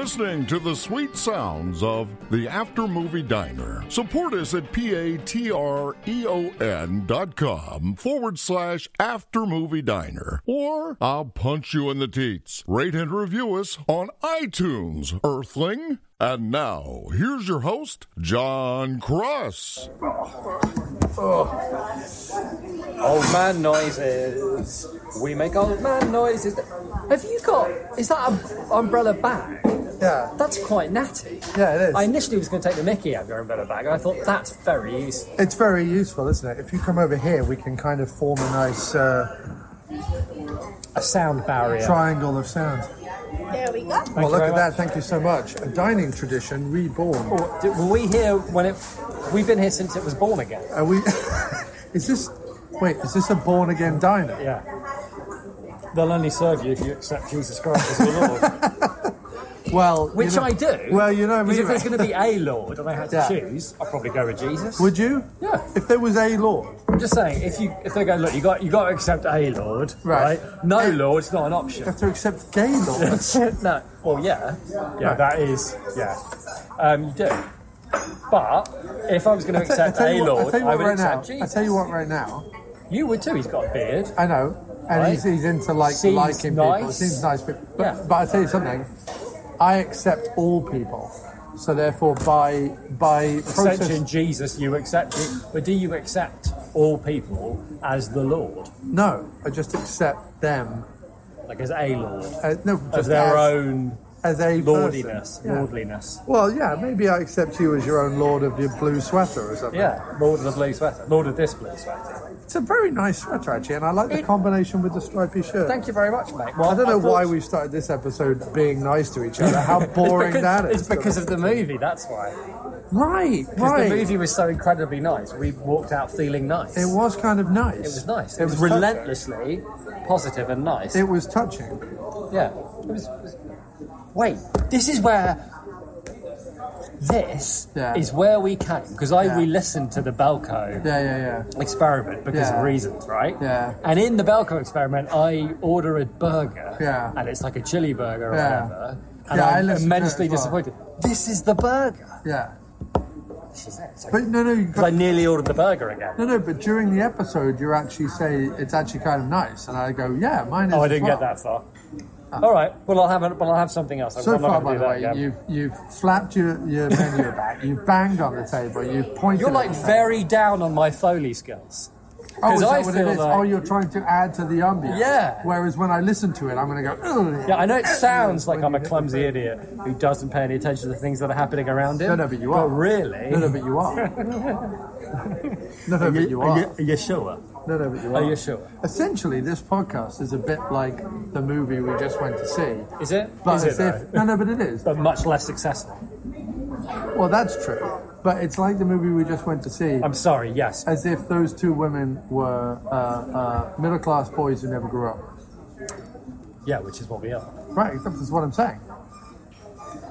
listening to the sweet sounds of the After Movie Diner. Support us at patreon.com/After Movie Diner. Or I'll punch you in the teats. Rate and review us on iTunes, Earthling. And now, here's your host, Jon Cross. Old man noises. We make old man noises. Have you got... Is that an umbrella bag? Yeah. That's quite natty. Yeah, it is. I initially was going to take the mickey out of your umbrella bag, and I thought that's very useful. It's very useful, isn't it? If you come over here, we can kind of form a nice... a sound barrier. Triangle of sound. There we go. Well, look at that. Thank you so much. A dining tradition reborn. Were we here when it... We've been here since it was born again. Are we... Is this a born-again diner? Yeah. They'll only serve you if you accept Jesus Christ as your Lord. Well, Which I do. Well, you know me. Because if there's going to be a Lord and I had to choose, I'd probably go with Jesus. Would you? Yeah. If there was a Lord. I'm just saying, if they go, look, you got to accept a Lord, right? No Lord's not an option. You have to accept gay lords. No. Well, yeah. Yeah, right. That is, yeah. You do. But if I was going to accept a Lord, I would accept Jesus. I tell you what right now. You would too, he's got a beard. I know. And right? he's into liking nice. people. It seems nice. But I tell you something. I accept all people. So therefore, by process... Ascension Jesus, you accept it. But do you accept all people as the Lord? No, I just accept them. Like as a Lord? No, just as their own... As a lordliness. Yeah. Lordliness. Well, yeah, maybe I accept you as your own lord of your blue sweater or something. Yeah, Lord of the blue sweater. Lord of this blue sweater. It's a very nice sweater, actually, and I like the combination with the stripy shirt. Thank you very much, mate. Well, I don't know why we've started this episode being nice to each other. How boring that is. It's because of the movie, that's why. Right. Because the movie was so incredibly nice. We walked out feeling nice. It was kind of nice. It was nice. It was relentlessly positive and nice. It was touching. Yeah. It was... Wait, this is where... This is where we came, because I re-listened to the Belko experiment because of reasons, right? Yeah. And in the Belko experiment, I order a burger, and it's like a chili burger or whatever, and I'm immensely disappointed. This is the burger. Yeah. This is it. But no, because I nearly ordered the burger again. No, but during the episode, you actually say it's actually kind of nice, and I go, yeah, mine is. Oh, I didn't get that far. All right. Well, I'll have something else. So far, by the way, you've flapped your menu back. You've banged on the table. You've pointed. You're like very down on my Foley skills. Oh, is that what it is? Oh, you're trying to add to the ambience. Yeah. Whereas when I listen to it, I'm going to go. Ugh. Yeah, I know it sounds like I'm a clumsy idiot who doesn't pay any attention to the things that are happening around him. No, but you are. But really? No, but you are. But you are. Are you sure? No, but you are. Are you sure? Essentially, this podcast is a bit like the movie we just went to see. Is it? But is it no, but it is. But much less successful. Well, that's true. But it's like the movie we just went to see. I'm sorry, yes. As if those two women were middle-class boys who never grew up. Yeah, which is what we are. Right, that's what I'm saying.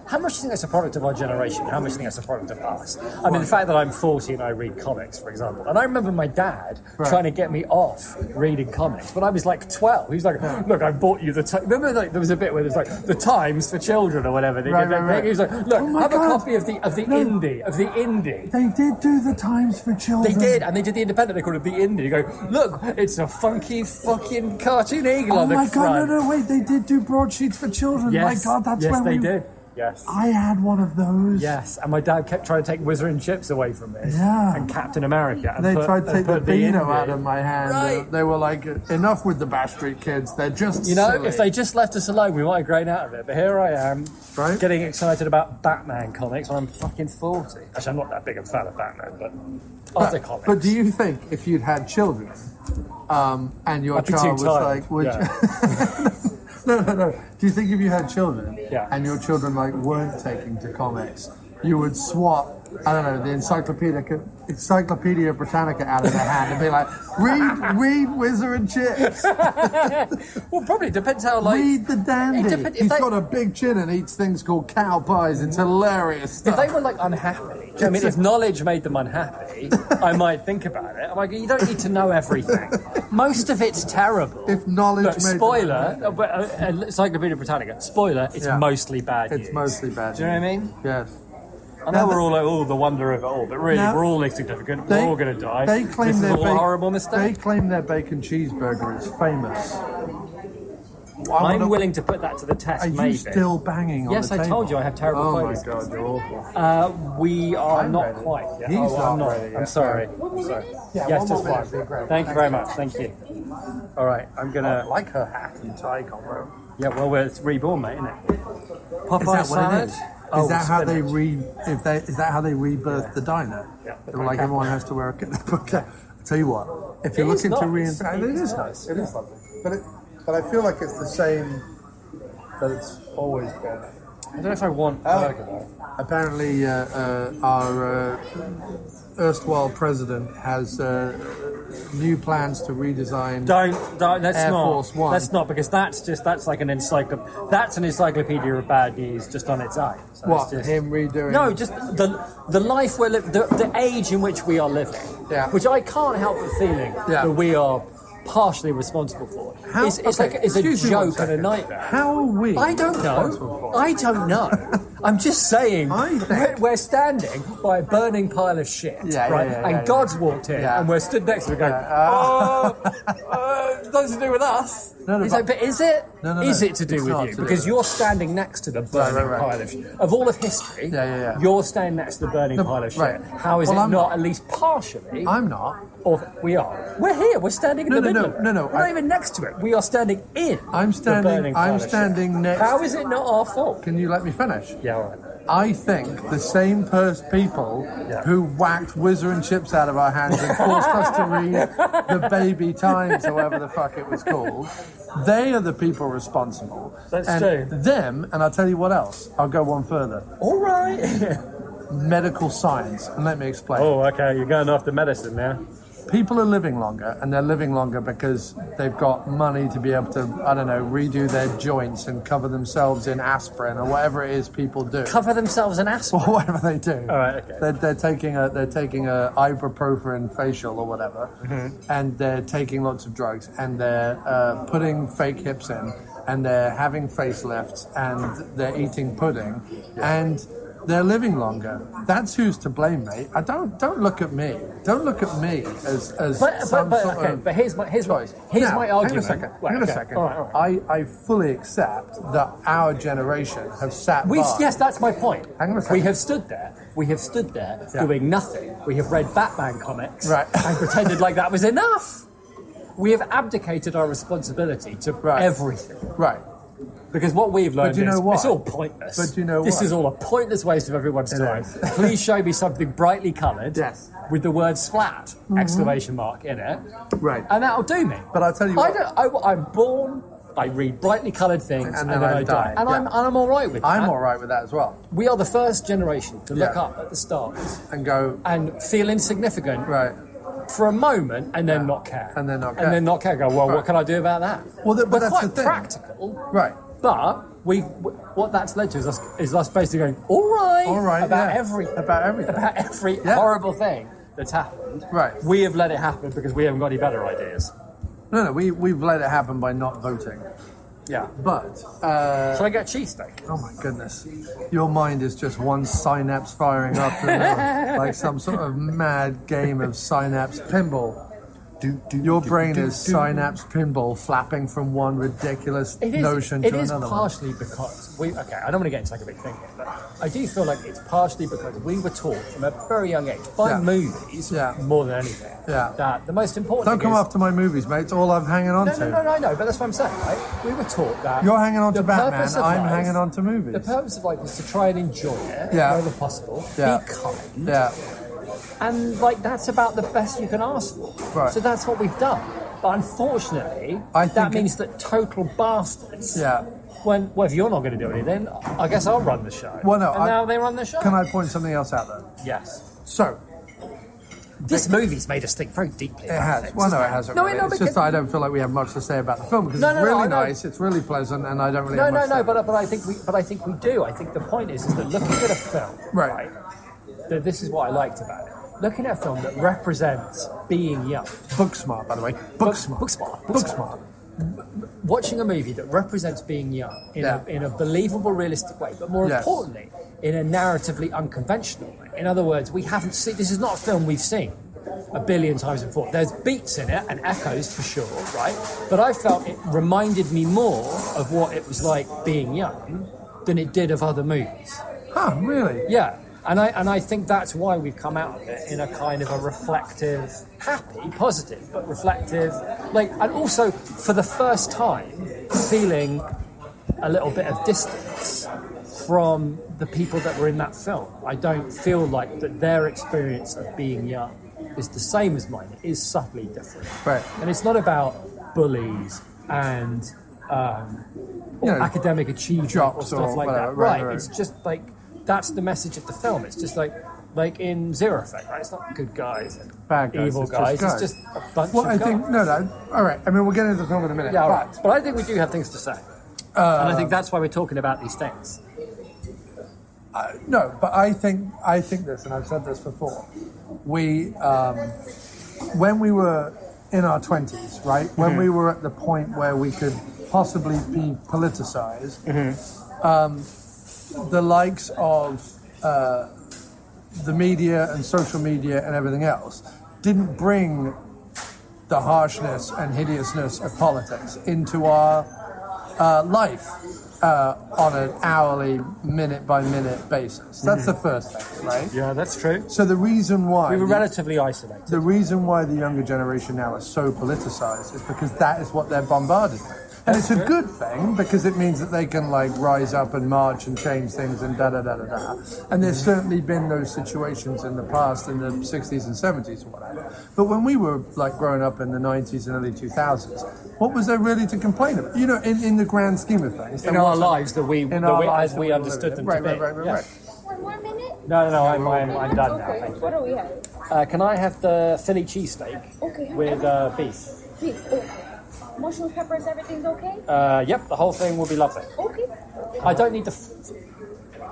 How much do you think that's a product of our generation? How much do you think that's a product of us? I mean, the fact that I'm 40 and I read comics, for example. And I remember my dad trying to get me off reading comics when I was like 12. He was like, look, I bought you the... Remember like, there was a bit where there's like, the Times for Children or whatever. They did that thing. He was like, look, have a copy of the Indie. They did do the Times for Children. They did, and they did the Independent. They called it the Indie. You go, look, it's a funky fucking cartoon eagle on the front. Oh my God, no, wait, they did do broadsheets for children. Yes. My God, that's yes, when they did. Yes. I had one of those. Yes, and my dad kept trying to take Whizzer and Chips away from me. Yeah. And Captain America. And they tried to take the Beano out of my hand. Right. They were like, enough with the Bash Street Kids. They're just silly. If they just left us alone, we might have grown out of it. But here I am, getting excited about Batman comics when I'm fucking 40. Actually, I'm not that big a fan of Batman, but other comics. But do you think if you'd had children, and your child was like... No. Do you think if you had children and your children like weren't taking to comics, you would swap, I don't know, the Encyclopedia Britannica out of their hand and be like, read Whizzer and Chips. Well, probably depends how like... Read the Dandy. He's got a big chin and eats things called cow pies. It's hilarious stuff. If they were like unhappy, if knowledge made them unhappy, I might think about it. I'm like, you don't need to know everything. Most of it's terrible. If knowledge Look, made spoiler, Encyclopedia Britannica, spoiler, it's mostly bad news. It's mostly bad news. Do you know what I mean? Yes. I know we're all like, oh, the wonder of it all, but really, we're all insignificant. We're all going to die. They claim this is a horrible mistake. They claim their bacon cheeseburger is famous. I'm willing to put that to the test, maybe. Are you still banging on the table? Yes, I told you I have terrible photos. Oh my God, you're awful. We are not ready. quite yet. He's I'm not not. ready yet. I'm sorry. Yeah, yes, just one fine. great. Thank you very much. Thank you. All right, I'm going I to... like her hat and tie combo. Yeah, well, it's reborn, mate, isn't it? Popeye Is that salad. what it is? Is that how they is that how they rebirthed the diner? Yeah. They were like, everyone has to wear a okay. I'll tell you what, if you're looking to reinvent, it is nice. It is lovely. But I feel like it's the same that it's always been. I don't know if I want burger though. Apparently, our erstwhile president has new plans to redesign. Let's Air not. Force One. Let's not, because that's like an encyclopedia. That's an encyclopedia of bad news just on its own. So What? it's just, Him redoing? No, just the life we're living, the age in which we are living. Yeah. Which I can't help but feeling that we are partially responsible for. It's a joke and a nightmare. How are we? I don't know. I don't know. I'm just saying, we're standing by a burning pile of shit, right? And God's walked in, and we're stood next to it going, nothing to do with us. He's like, but is it? Is it to do with you? Because you're standing next to the burning pile of shit. Of all of history, you're standing next to the burning pile of shit. How is it not at least partially? I'm not. Or we are. We're here. We're standing in the middle of it. No. We're not even next to it. We are standing in the burning pile of shit. Next. How is it not our fault? Can you let me finish? Yeah, all right. I think the same people who whacked whizzer and chips out of our hands and forced us to read the Baby Times or whatever the fuck it was called, they are the people responsible. That's true. Them, and I'll tell you what else. I'll go one further. All right. Medical science, and let me explain. Oh, okay. You're going after medicine now. People are living longer, and they're living longer because they've got money to be able to, I don't know, redo their joints and cover themselves in aspirin or whatever it is people do. Cover themselves in aspirin? Or whatever they do. All right, okay. They're taking a ibuprofen facial or whatever, and they're taking lots of drugs, and they're putting fake hips in, and they're having facelifts, and they're eating pudding, and they're living longer. That's who's to blame, mate. Don't look at me. Don't look at me as But here's my argument. Hang on a second. All right. I fully accept that our generation have sat by. Yes, that's my point. Hang on a second. We have stood there doing nothing. We have read Batman comics and pretended like that was enough. We have abdicated our responsibility to everything. Right. Because what we've learned is what? it's all pointless. But you know this what? is all a pointless waste of everyone's time. Please show me something brightly coloured with the word splat, exclamation mark, in it. Right. And that'll do me. But I'll tell you what. I'm born, I read brightly coloured things, and then I die. And I'm all right with that. I'm all right with that as well. We are the first generation to look up at the stars and go and feel insignificant. Right. For a moment, and then not care. And then not care. Go, well, what can I do about that? Well, but we're that's quite the thing. practical. Right. But what that's led to is us basically going, all right, about every horrible thing that's happened. Right. We have let it happen because we haven't got any better ideas. No, we've let it happen by not voting. Yeah. But shall I get a cheesesteak? Oh my goodness, your mind is just one synapse firing after another, like some sort of mad game of synapse pinball. Your brain is synapse pinball flapping from one ridiculous notion to another. It is partially because I don't want to get into like a big thing here, but I do feel like it's partially because we were taught from a very young age by movies more than anything that the most important Don't come after my movies, mate. It's all I'm hanging on to. No, I know, but that's what I'm saying, right? We were taught that you're hanging on to Batman, I'm hanging on to movies. The purpose of life is to try and enjoy it wherever possible, be kind. And that's about the best you can ask for. Right. So that's what we've done. But unfortunately, that means that total bastards. Yeah. Well, if you're not going to do anything, I guess I'll run the show. Well, no. Now they run the show. Can I point something else out there? Yes. So. This movie's made us think very deeply about things. Well, no, it hasn't. No, really. It's just that I don't feel like we have much to say about the film because it's really nice, it's really pleasant, and I don't really. Have much to say. But I think we do. I think the point is that looking at a film, right? That this is what I liked about it. looking at a film that represents being young. Booksmart, by the way. Booksmart. Booksmart. Watching a movie that represents being young in a believable, realistic way, but more importantly, in a narratively unconventional way. In other words, we haven't seen. This is not a film we've seen a billion times before. There's beats in it and echoes for sure, right? But I felt it reminded me more of what it was like being young than it did of other movies. Huh, really? Yeah. And I think that's why we've come out of it in a kind of a reflective, happy, positive, but reflective, and also for the first time feeling a little bit of distance from the people that were in that film. I don't feel like that their experience of being young is the same as mine. It is subtly different. Right. And it's not about bullies and academic achievement or stuff like that. Right. It's just like, that's the message of the film. It's just like in Zero Effect, right? It's not good guys and bad guys, evil guys. It's just a bunch of guys. All right. I mean, we'll get into the film in a minute. Yeah, but I think we do have things to say. And I think that's why we're talking about these things. No, but I think this, and I've said this before. We, when we were in our 20s, right? When we were at the point where we could possibly be politicized, the likes of the media and social media and everything else didn't bring the harshness and hideousness of politics into our life on an hourly, minute-by-minute basis. That's the first thing, right? Yeah, that's true. So the reason why... We were relatively isolated. The reason why the younger generation now is so politicized is because that is what they're bombarded with. And it's a good thing because it means that they can rise up and march and change things and da-da-da-da-da. And there's certainly been those situations in the past, in the 60s and 70s or whatever. But when we were growing up in the 90s and early 2000s, what was there really to complain about? In the grand scheme of things. In our lives as we understood them to be. Right. One more minute? No, I'm done now. Thank you. What do we have? Can I have the Philly cheesesteak with beef? Beef, okay. Mushrooms, peppers, everything's okay? Yep, the whole thing will be lovely. Okay. I don't need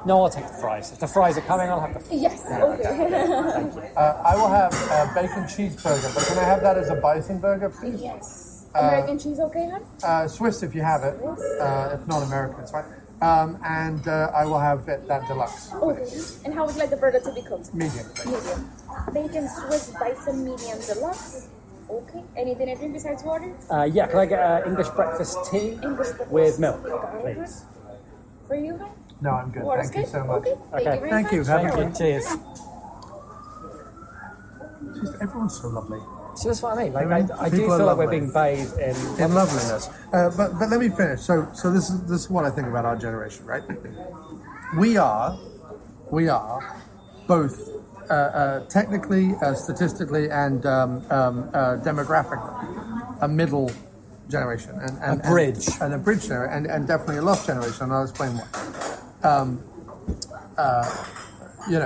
No, I'll take the fries. If the fries are coming, I'll have the fries. Yes, okay. I will have a bacon cheeseburger, but can I have that as a bison burger, please? Yes. American cheese okay, hon? Swiss if you have it. If not American, it's fine. And I will have that deluxe. Okay. And how would you like the burger to be cooked? Medium. Medium. Bacon Swiss bison medium deluxe. Okay. Anything I drink besides water? Yeah, can I get English breakfast tea with milk, please? For you, hon? No, I'm good. Water's Thank you so much. Okay. Thank you. Have a good cheers. Everyone's so lovely. So that's what I mean. I do feel like we're being bathed in loveliness. But let me finish. So this is what I think about our generation, right? We are both technically, statistically, and demographically a middle generation, and a bridge generation, and definitely a lost generation. And I'll explain why.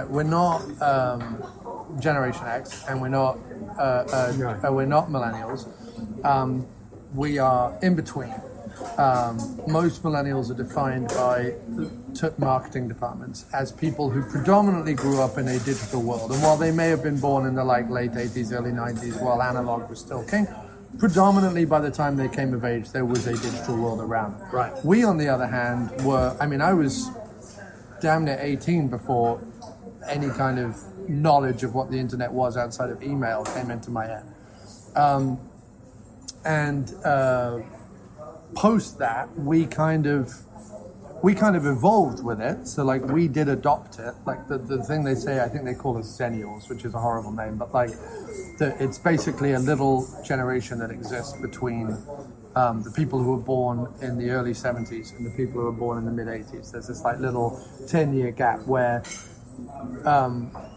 We're not Generation X, and we're not millennials. We are in between. Most millennials are defined by marketing departments as people who predominantly grew up in a digital world. And while they may have been born in the late 80s, early 90s, while analog was still king, predominantly by the time they came of age, there was a digital world around them. Right. We, on the other hand, I was damn near 18 before any kind of knowledge of what the internet was outside of email came into my head. Post that, we kind of evolved with it. So we did adopt it. The thing they say, I think they call us Zennials, which is a horrible name, but it's basically a little generation that exists between the people who were born in the early 70s and the people who were born in the mid 80s. There's this little 10-year gap where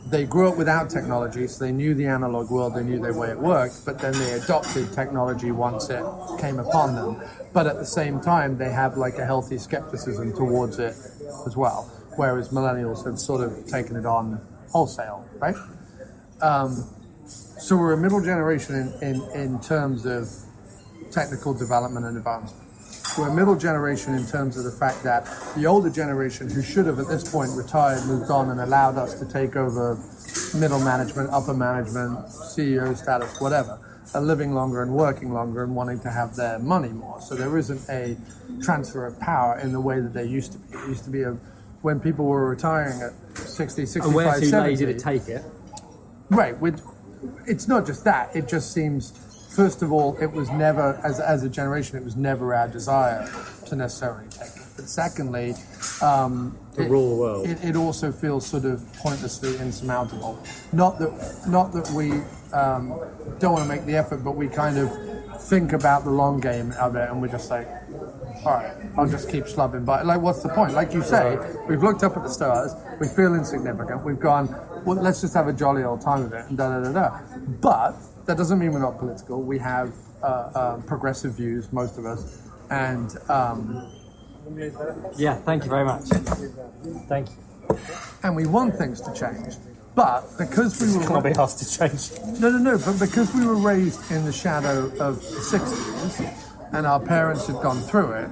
they grew up without technology, so they knew the analog world, they knew the way it worked, but then they adopted technology once it came upon them. But at the same time, they have a healthy skepticism towards it as well, whereas millennials have sort of taken it on wholesale, right? So we're a middle generation in terms of technical development and advancement. We're a middle generation in terms of the fact that the older generation, who should have at this point retired, moved on, and allowed us to take over middle management, upper management, CEO status, whatever, are living longer and working longer and wanting to have their money more. So there isn't a transfer of power in the way that there used to be. It used to be when people were retiring at 60, 65, and we're too 70. lazy to take it. Right. It's not just that. It just seems, first of all, it was never, as a generation, it was never our desire to necessarily take it. But secondly, rule the world. It also feels sort of pointlessly insurmountable. Not that we don't want to make the effort, but we kind of think about the long game of it, and we're just like, all right, I'll just keep slubbing by. Like, what's the point? Like you say, we've looked up at the stars, we feel insignificant, we've gone, well, let's just have a jolly old time of it, and da-da-da-da. But that doesn't mean we're not political. We have progressive views, most of us, and... yeah, thank you very much. Thank you. And we want things to change. But because we were... Can't be asked to change. No. But because we were raised in the shadow of the 60s, and our parents had gone through it,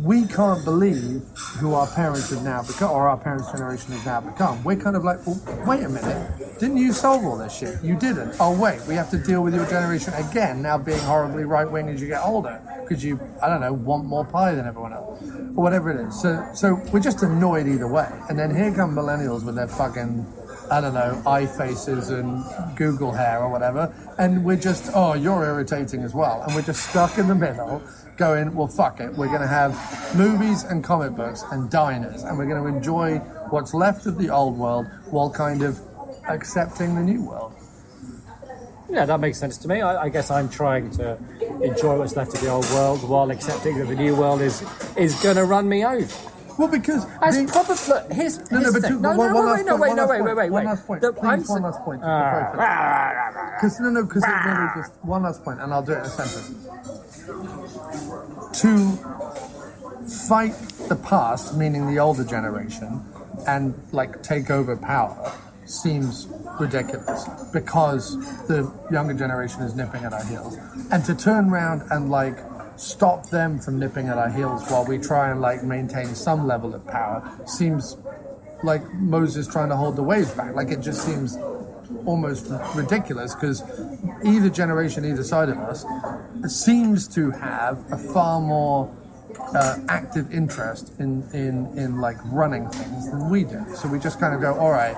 we can't believe who our parents have now become, or our parents' generation has now become. We're kind of like, well, wait a minute, didn't you solve all this shit? You didn't. Oh, wait, we have to deal with your generation again, now being horribly right-wing as you get older, because you, I don't know, want more pie than everyone else, or whatever it is. So we're just annoyed either way. And then here come millennials with their fucking, I don't know, eye faces and Google hair or whatever, and we're just, oh, you're irritating as well. And we're just stuck in the middle going, well, fuck it. We're going to have movies and comic books and diners, and we're going to enjoy what's left of the old world while kind of accepting the new world. Yeah, that makes sense to me. I guess I'm trying to enjoy what's left of the old world while accepting that the new world is going to run me over. Well, because... Look, here's the thing. Wait. One last point. One last point. Because just one last point, and I'll do it in a sentence. To fight the past, meaning the older generation, and, like, take over power seems ridiculous because the younger generation is nipping at our heels. And to turn around and, like, stop them from nipping at our heels while we try and like maintain some level of power seems like Moses trying to hold the waves back. Like, it just seems almost ridiculous because either generation, either side of us seems to have a far more active interest in like running things than we do. So we just kind of go, all right,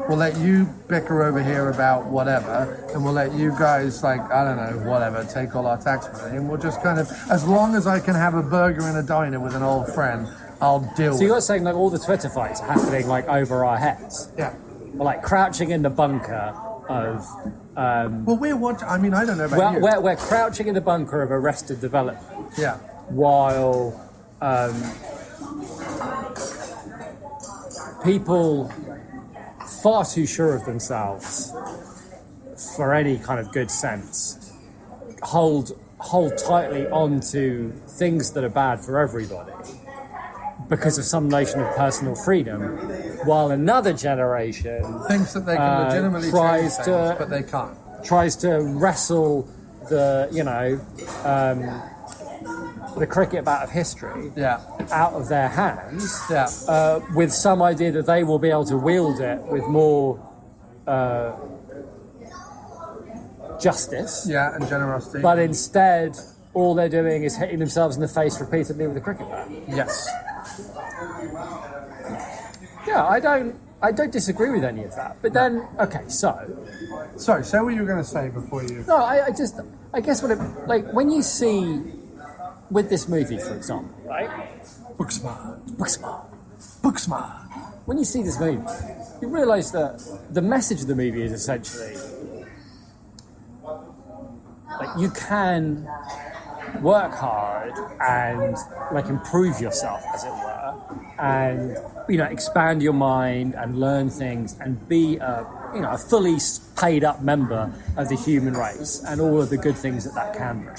we'll let you bicker over here about whatever, and we'll let you guys, like, I don't know, whatever, take all our tax money, and we'll just kind of, as long as I can have a burger in a diner with an old friend, I'll deal with it. So you're saying like all the Twitter fights are happening like over our heads? Yeah. We're like crouching in the bunker of... well, we're watching, I mean, I don't know about you. We're crouching in the bunker of Arrested Development. Yeah. While people far too sure of themselves for any kind of good sense hold tightly onto things that are bad for everybody because of some notion of personal freedom, while another generation thinks that they can legitimately change things, but they can't. Tries to wrestle the cricket bat of history out of their hands with some idea that they will be able to wield it with more justice and generosity, but instead all they're doing is hitting themselves in the face repeatedly with a cricket bat. I don't disagree with any of that, but then sorry, say what you were going to say before you... No, I guess what it, like, when you see with this movie, for example, right? Booksmart. When you see this movie, you realise that the message of the movie is essentially like you can work hard and like improve yourself, as it were, and expand your mind and learn things and be a fully paid up member of the human race and all of the good things that can bring,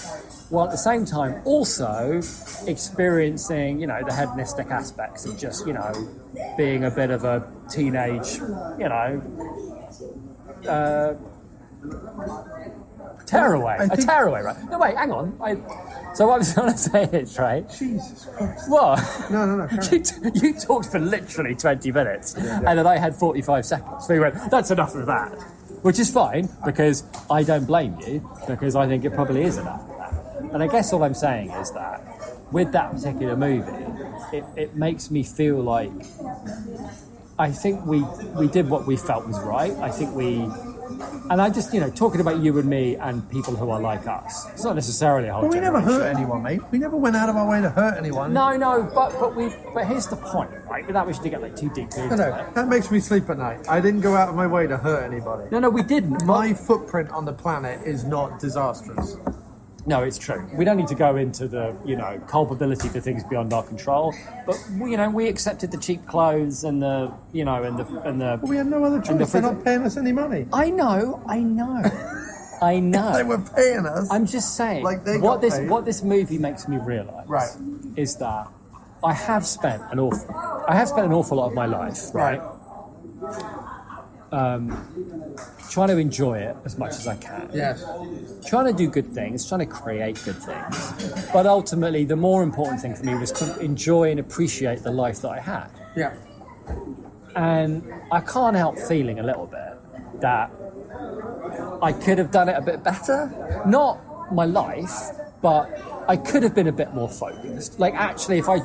while at the same time also experiencing the hedonistic aspects of just being a bit of a teenage Tearaway, tearaway, right? No, wait, hang on. So what I was trying to say is, right? Jesus Christ. What? No. You talked for literally 20 minutes, and then I had 45 seconds. So you went, that's enough of that. Which is fine, because I don't blame you, because I think it probably is enough of that. And I guess all I'm saying is that with that particular movie, it makes me feel like I think we did what we felt was right. I think and I just, talking about you and me and people who are like us, it's not necessarily a whole But we never generation. hurt anyone, mate. We never went out of our way to hurt anyone. No, but here's the point, right? Without wishing to get too deep into it. That makes me sleep at night. I didn't go out of my way to hurt anybody. No, we didn't. My footprint on the planet is not disastrous. No, it's true. We don't need to go into the, culpability for things beyond our control. But we accepted the cheap clothes and the. We had no other choice. They're not paying us any money. I know. They were paying us. I'm just saying. Like they what this movie makes me realise is that I have spent an awful lot of my life, right? Trying to enjoy it as much as I can. Yes. Trying to do good things, trying to create good things. But ultimately, the more important thing for me was to enjoy and appreciate the life that I had. Yeah. And I can't help feeling a little bit that I could have done it a bit better. Not my life, but I could have been a bit more focused. Like, actually, if I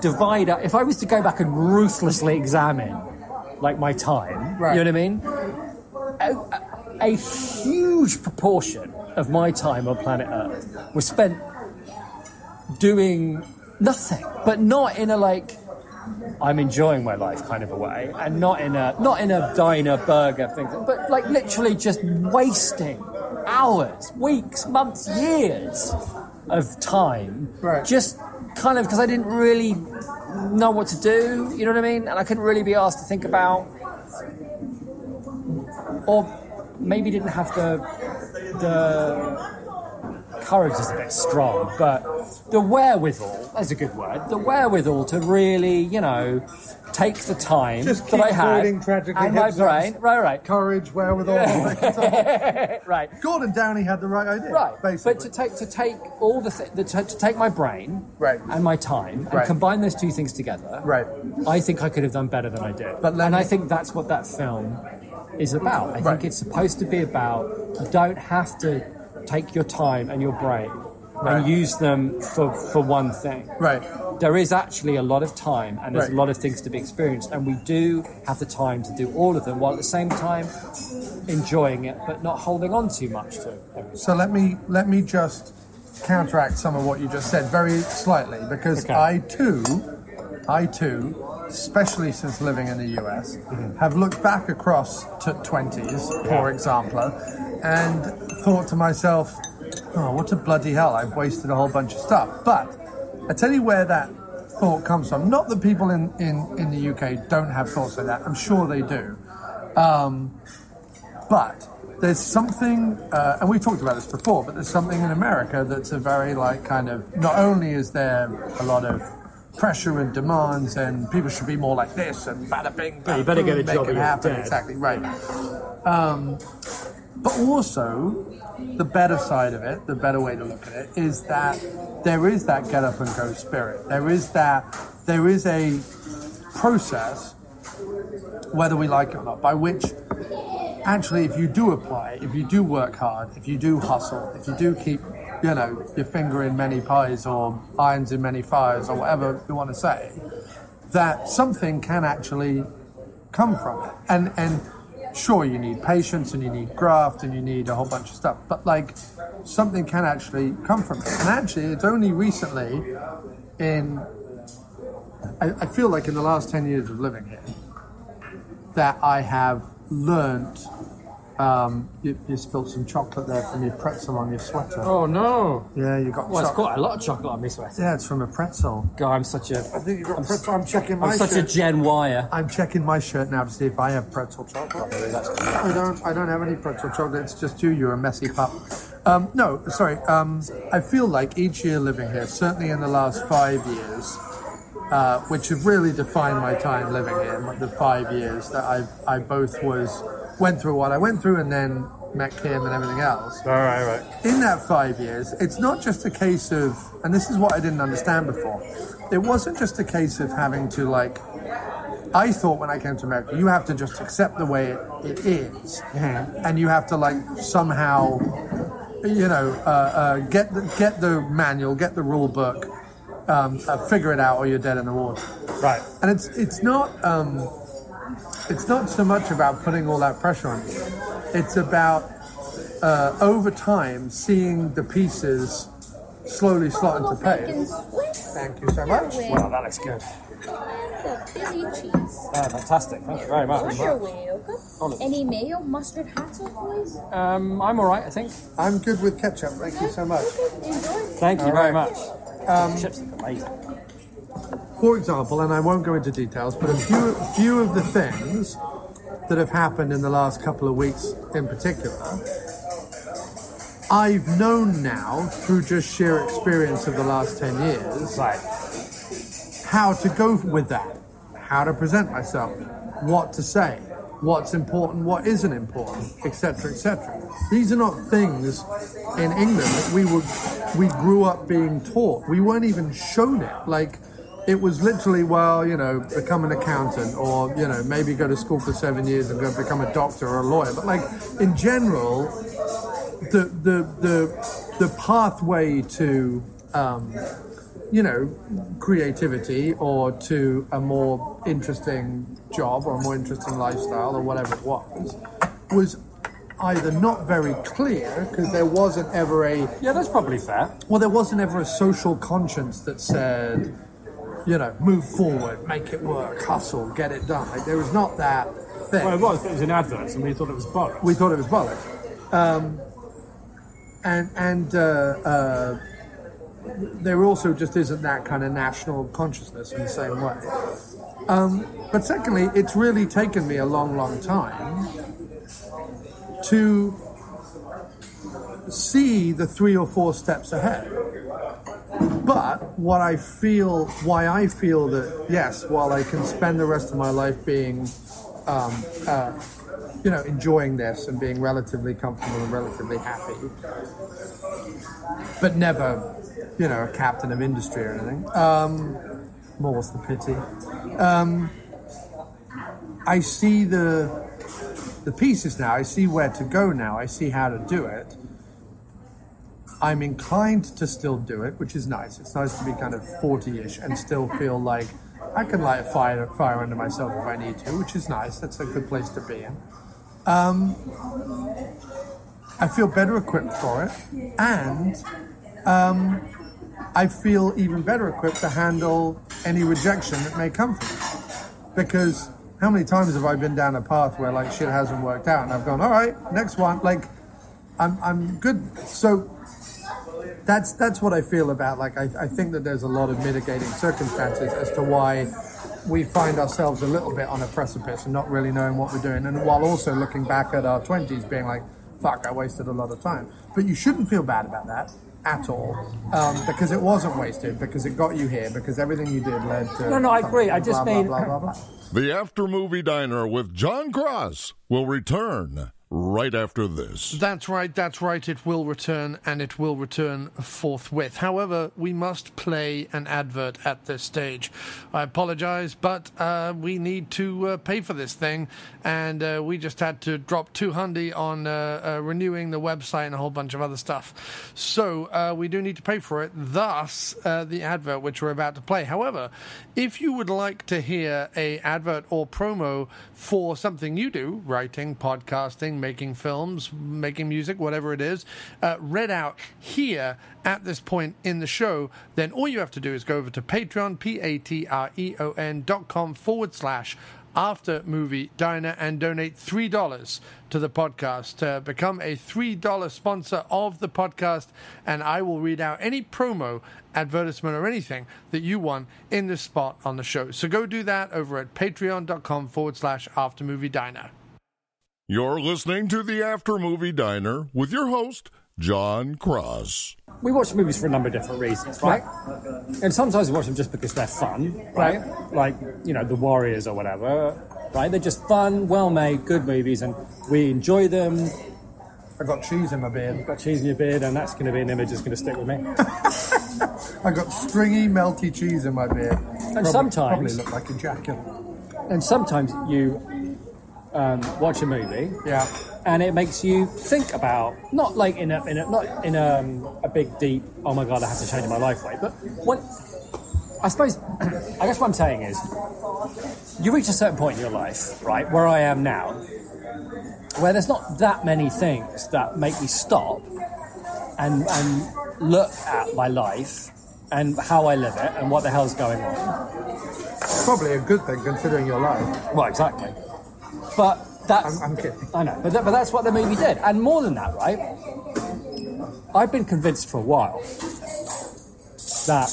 was to go back and ruthlessly examine, my time, you know what I mean? A huge proportion of my time on planet Earth was spent doing nothing, but not in a I'm enjoying my life kind of a way, and not in a diner burger thing, but literally just wasting hours, weeks, months, years of time, just kind of because I didn't really know what to do, you know what I mean? And I couldn't really be asked to think about, or maybe didn't have the courage is a bit strong, but the wherewithal, that's a good word, the wherewithal to really, take the time just that I had tragically and my brain, right. Courage, wherewithal, right. Gordon Downey had the right idea, right? Basically. But to take all to take my brain, and my time, and combine those two things together, I think I could have done better than I did. I think that's what that film is about. I think it's supposed to be about, you don't have to take your time and your brain and use them for one thing. There is actually a lot of time, and there's a lot of things to be experienced, and we do have the time to do all of them, while at the same time enjoying it, but not holding on too much to it. So let me just counteract some of what you just said very slightly, because I too, especially since living in the US, have looked back across to 20s, for example, and thought to myself, oh, what a bloody hell, I've wasted a whole bunch of stuff. But I tell you where that thought comes from. Not that people in the UK don't have thoughts like that. I'm sure they do. But there's something, and we talked about this before, but there's something in America that's a very not only is there a lot of pressure and demands and people should be more like this and bada bing, bada you better boom, get a job make it happen. Exactly, right. But also, the better side of it, the better way to look at it, is that there is that get up and go spirit. There is a process, whether we like it or not, by which actually if you do apply, if you do work hard, if you do hustle, if you do keep, your finger in many pies or irons in many fires or whatever you want to say, that something can actually come from it. And sure, you need patience and you need graft and you need a whole bunch of stuff, but something can actually come from it. And actually, it's only recently I feel like in the last 10 years of living here, that I have learnt. You spilled some chocolate there from your pretzel on your sweater. Oh no! Yeah, you got. Well, it's quite a lot of chocolate on my sweater. Yeah, it's from a pretzel. God, I'm such a. I think you got pretzel. I'm checking my. I'm such a Gen Wire. I'm checking my shirt now to see if I have pretzel chocolate. I don't have any pretzel chocolate. It's just you. You're a messy pup. No, sorry. I feel like each year living here, certainly in the last 5 years, which have really defined my time living here, the 5 years that I both went through what I went through, and then met Kim and everything else. Right. In that 5 years, it's not just a case of, and this is what I didn't understand before, it wasn't just a case of having to like, I thought when I came to America, you have to just accept the way it is, and you have to like somehow, you know, get the manual, get the rule book, figure it out, or you're dead in the water. Right. And it's not so much about putting all that pressure on you. It's about over time seeing the pieces slowly slot into place. Thank you so much. Wow, that looks good. The Philly cheese. Fantastic. Thank you very much. You're welcome. Any mayo, mustard, hot sauce, please? I'm all right, I think. I'm good with ketchup. Thank you so much. Enjoy. Thank you very much. Chips look amazing. For example, and I won't go into details, but a few of the things that have happened in the last couple of weeks in particular, I've known now through just sheer experience of the last 10 years, Right. how to go with that, how to present myself, what to say, what's important, what isn't important, etc., etc. These are not things in England that we grew up being taught. We weren't even shown it. Like, it was literally, well, you know, become an accountant, or, you know, maybe go to school for 7 years and go become a doctor or a lawyer. But like, in general, the pathway to you know, creativity or to a more interesting job or a more interesting lifestyle or whatever it was either not very clear, because there wasn't ever a... Yeah, that's probably fair. Well, there wasn't ever a social conscience that said, you know, move forward, make it work, hustle, get it done. Like, there was not that thing. Well, it was, but it was in adverts, and we thought it was bollocks. We thought it was bollocks. There also just isn't that kind of national consciousness in the same way. But secondly, it's really taken me a long, long time to see the 3 or 4 steps ahead. But why I feel that, yes, while I can spend the rest of my life being, you know, enjoying this and being relatively comfortable and relatively happy, but never, you know, a captain of industry or anything. More's the pity. I see the pieces now. I see where to go now. I see how to do it. I'm inclined to still do it, which is nice. It's nice to be kind of 40-ish and still feel like I can light a fire under myself if I need to, which is nice. That's a good place to be in. I feel better equipped for it, and I feel even better equipped to handle any rejection that may come from it. Because how many times have I been down a path where like shit hasn't worked out and I've gone, all right, next one, like I'm good. So that's what I feel about, like, I think that there's a lot of mitigating circumstances as to why we find ourselves a little bit on a precipice and not really knowing what we're doing, and while also looking back at our 20s being like, fuck, I wasted a lot of time. But you shouldn't feel bad about that at all, because it wasn't wasted, because it got you here, because everything you did led to... No, I agree. I just blah, mean... blah, blah, blah, blah. The After Movie Diner with Jon Cross will return right after this. That's right, it will return, and it will return forthwith. However, we must play an advert at this stage. I apologize, but we need to pay for this thing, and we just had to drop $200 on renewing the website and a whole bunch of other stuff. So we do need to pay for it, thus the advert which we're about to play. However, if you would like to hear a advert or promo for something you do, writing, podcasting, making films, making music, whatever it is, read out here at this point in the show, then all you have to do is go over to Patreon, patreon.com/After Movie Diner, and donate $3 to the podcast. Become a $3 sponsor of the podcast, and I will read out any promo, advertisement, or anything that you want in this spot on the show. So go do that over at patreon.com/After Movie Diner. You're listening to the After Movie Diner with your host, Jon Cross. We watch movies for a number of different reasons, right? And sometimes we watch them just because they're fun, right? Like, you know, The Warriors or whatever, right? They're just fun, well-made, good movies, and we enjoy them I got cheese in my beard. You've got cheese in your beard, and that's going to be an image that's going to stick with me. I got stringy, melty cheese in my beard. And sometimes probably look like a jacket. And sometimes you watch a movie, and it makes you think about not like in a big deep oh my god I have to change my life way, but what I guess what I'm saying is you reach a certain point in your life, right, where I am now, where there's not that many things that make me stop and look at my life and how I live it and what the hell's going on. Probably a good thing considering your life. Well, exactly. But that's... I'm kidding. I know, but that's what the movie did. And more than that, right? I've been convinced for a while that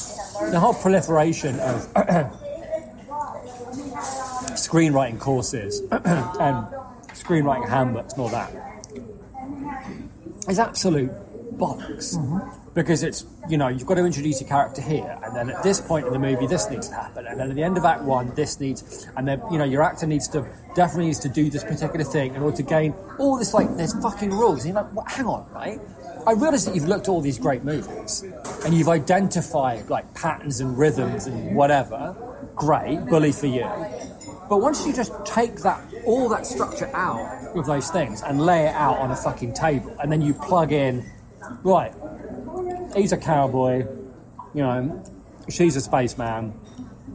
the whole proliferation of screenwriting courses and screenwriting handbooks and all that is absolute bollocks. Mm-hmm. Because it's, you've got to introduce your character here, and then at this point in the movie, this needs to happen, and then at the end of Act 1, this needs, and then, your actor definitely needs to do this particular thing in order to gain all this, there's fucking rules. And you're like, hang on, right? I realise that you've looked at all these great movies, and you've identified, patterns and rhythms and whatever. Great, bully for you. But once you just take all that structure out of those things and lay it out on a fucking table, and then you plug in, right, he's a cowboy, she's a spaceman,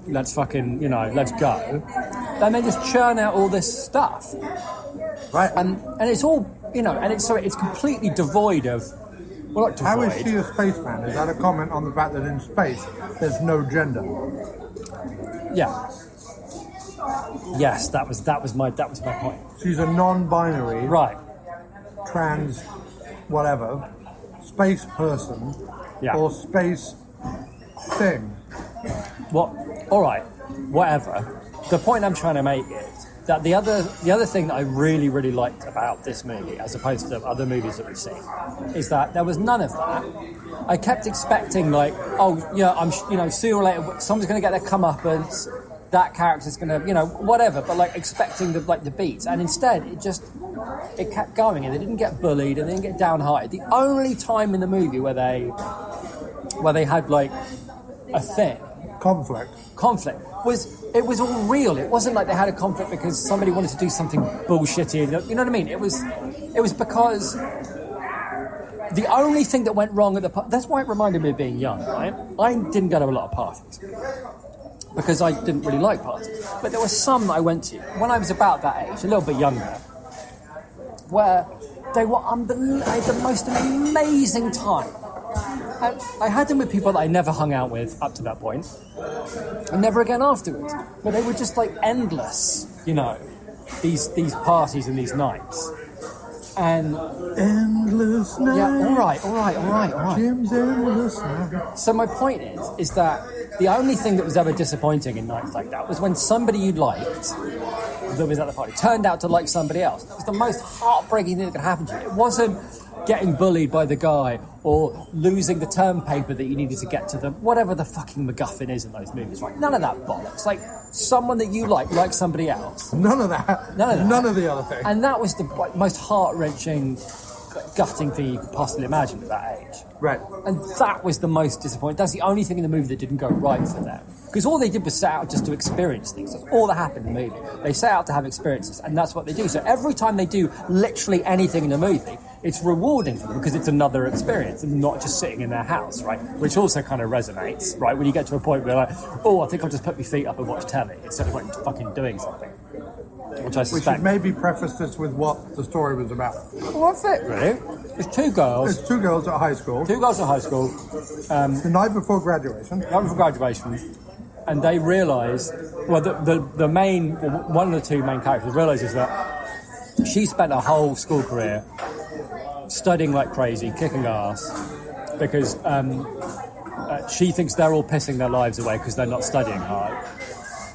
let's fucking, let's go. Then they just churn out all this stuff. Right. And it's all, and it's completely devoid of, well, not devoid. How is she a spaceman? Is that a comment on the fact that in space there's no gender? Yeah. Yes, that was my point. She's a non-binary, right, trans, whatever, space person, or space thing. What? All right, whatever. The point I'm trying to make is that the other thing that I really, really liked about this movie, as opposed to other movies that we've seen, is that there was none of that. I kept expecting sooner or later someone's going to get their comeuppance. That character's going to, whatever, but expecting the beats. And instead, it kept going, and they didn't get bullied, and they didn't get downhearted. The only time in the movie where they had a thing, conflict was all real. It wasn't like they had a conflict because somebody wanted to do something bullshitty. You know what I mean? It was because the only thing that went wrong at that's why it reminded me of being young, right? I didn't go to a lot of parties because I didn't really like parties. But there were some that I went to when I was about that age, a little bit younger, where they were I had the most amazing time. I had them with people that I never hung out with up to that point, and never again afterwards. But they were just endless, these parties and these nights. And endless night. Yeah, all right. Jim's endless night. So my point is that the only thing that was ever disappointing in nights like that was when somebody you liked that was at the party turned out to like somebody else. It was the most heartbreaking thing that could happen to you. It wasn't getting bullied by the guy or losing the term paper that you needed to get to whatever the fucking MacGuffin is in those movies, right? None of that bollocks. Someone that you like somebody else. None of that. None of the other thing. And that was the most heart-wrenching, gutting thing you could possibly imagine at that age. Right. And that was the most disappointing. That's the only thing in the movie that didn't go right for them. Because all they did was set out just to experience things. That's all that happened in the movie. They set out to have experiences, and that's what they do. So every time they do literally anything in the movie, it's rewarding for them because it's another experience and not just sitting in their house, right? Which also kind of resonates, right? When you get to a point where I think I'll just put my feet up and watch telly instead of fucking doing something. Which I suspect. We should maybe preface this with what the story was about. Well, that's it, really. It's two girls. It's two girls at high school. The night before graduation. And they realise, one of the two main characters realises that she spent her whole school career studying like crazy, kicking ass, because she thinks they're all pissing their lives away because they're not studying hard.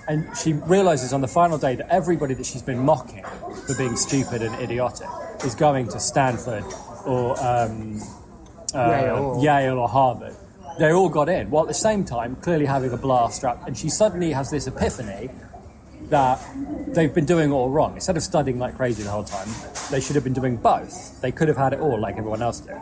And she realises on the final day that everybody that she's been mocking for being stupid and idiotic is going to Stanford or Yale or Harvard. They all got in, while at the same time clearly having a blast. And she suddenly has this epiphany that they've been doing all wrong. Instead of studying like crazy the whole time, they should have been doing both. They could have had it all like everyone else did.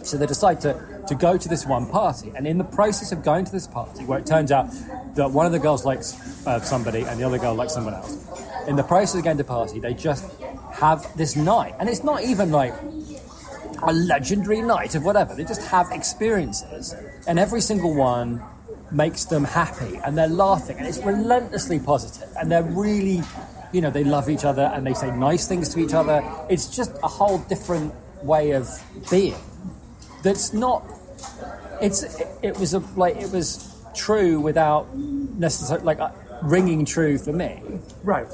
So they decide to go to this one party. And in the process of going to this party, where it turns out that one of the girls likes somebody and the other girl likes someone else, in the process of going to the party, they just have this night. And it's not even like a legendary night of whatever. They just have experiences. And every single one makes them happy. And they're laughing. And it's relentlessly positive. And they're really, they love each other and they say nice things to each other. It's just a whole different way of being. That's not. It was true without necessarily ringing true for me. Right.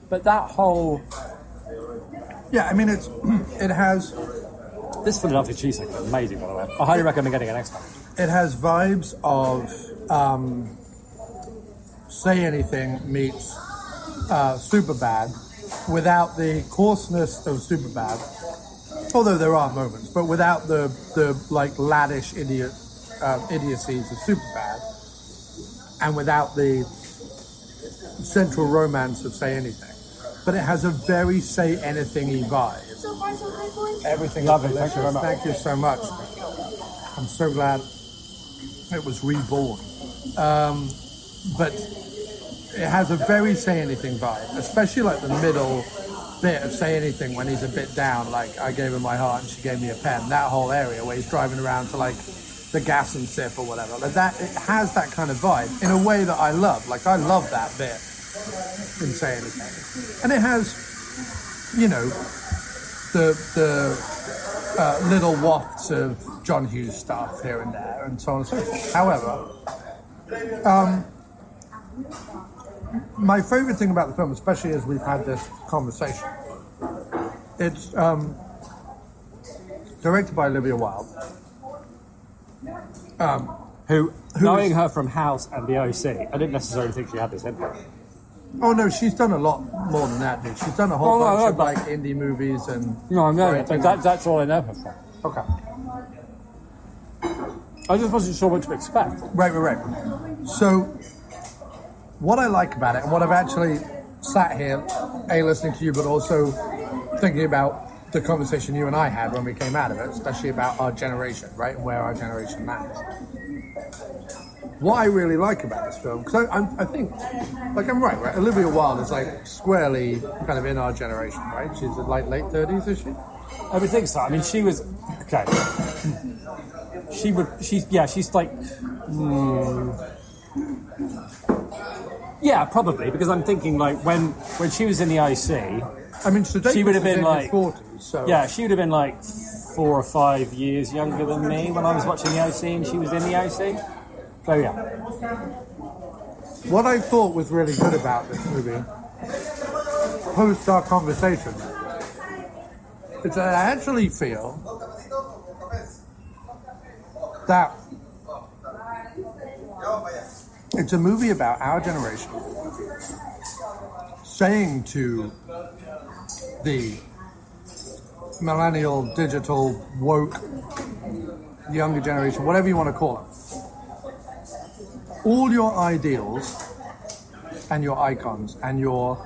But that whole. Yeah, I mean it has. This Philadelphia cheesesteak is amazing, by the way. I highly recommend getting it next time. It has vibes of Say Anything meets Superbad, without the coarseness of Superbad. Although there are moments, but without the laddish idiocies of Superbad, and without the central romance of Say Anything. But it has a very Say Anything-y vibe. So far, so high, boys. Everything Lovely. is delicious. Thank you very much. Thank you so much. I'm so glad it was reborn. But it has a very Say Anything vibe, especially the middle bit of Say Anything when he's a bit down, I gave her my heart and she gave me a pen. That whole area where he's driving around to the gas and sip or whatever. That it has that kind of vibe in a way that I love. I love that bit in Say Anything. And it has, the little wafts of John Hughes stuff here and there and so on and so forth. However, my favourite thing about the film, especially as we've had this conversation, it's directed by Olivia Wilde. Who knowing her from House and the OC, I didn't necessarily think she had this in her. Oh no, she's done a lot more than that, dude. She's done a whole bunch of indie movies and... No, I know, that's all I know her from. Okay. I just wasn't sure what to expect. Right. So, what I like about it, and what I've actually sat here, listening to you, but also thinking about the conversation you and I had when we came out of it, especially about our generation, right, and where our generation lands. What I really like about this film, because I think, I'm right? Olivia Wilde is squarely kind of in our generation, right? She's late 30s, is she? I would think so. I mean, she was okay. She's yeah, probably, because I'm thinking when she was in the IC. I mean, she would have been in his 40s, so yeah, she would have been 4 or 5 years younger than me when I was watching the OC and she was in the OC. So yeah. What I thought was really good about this movie, post our conversation, is that I actually feel that it's a movie about our generation saying to the millennial, digital, woke, younger generation, whatever you want to call it, all your ideals and your icons and your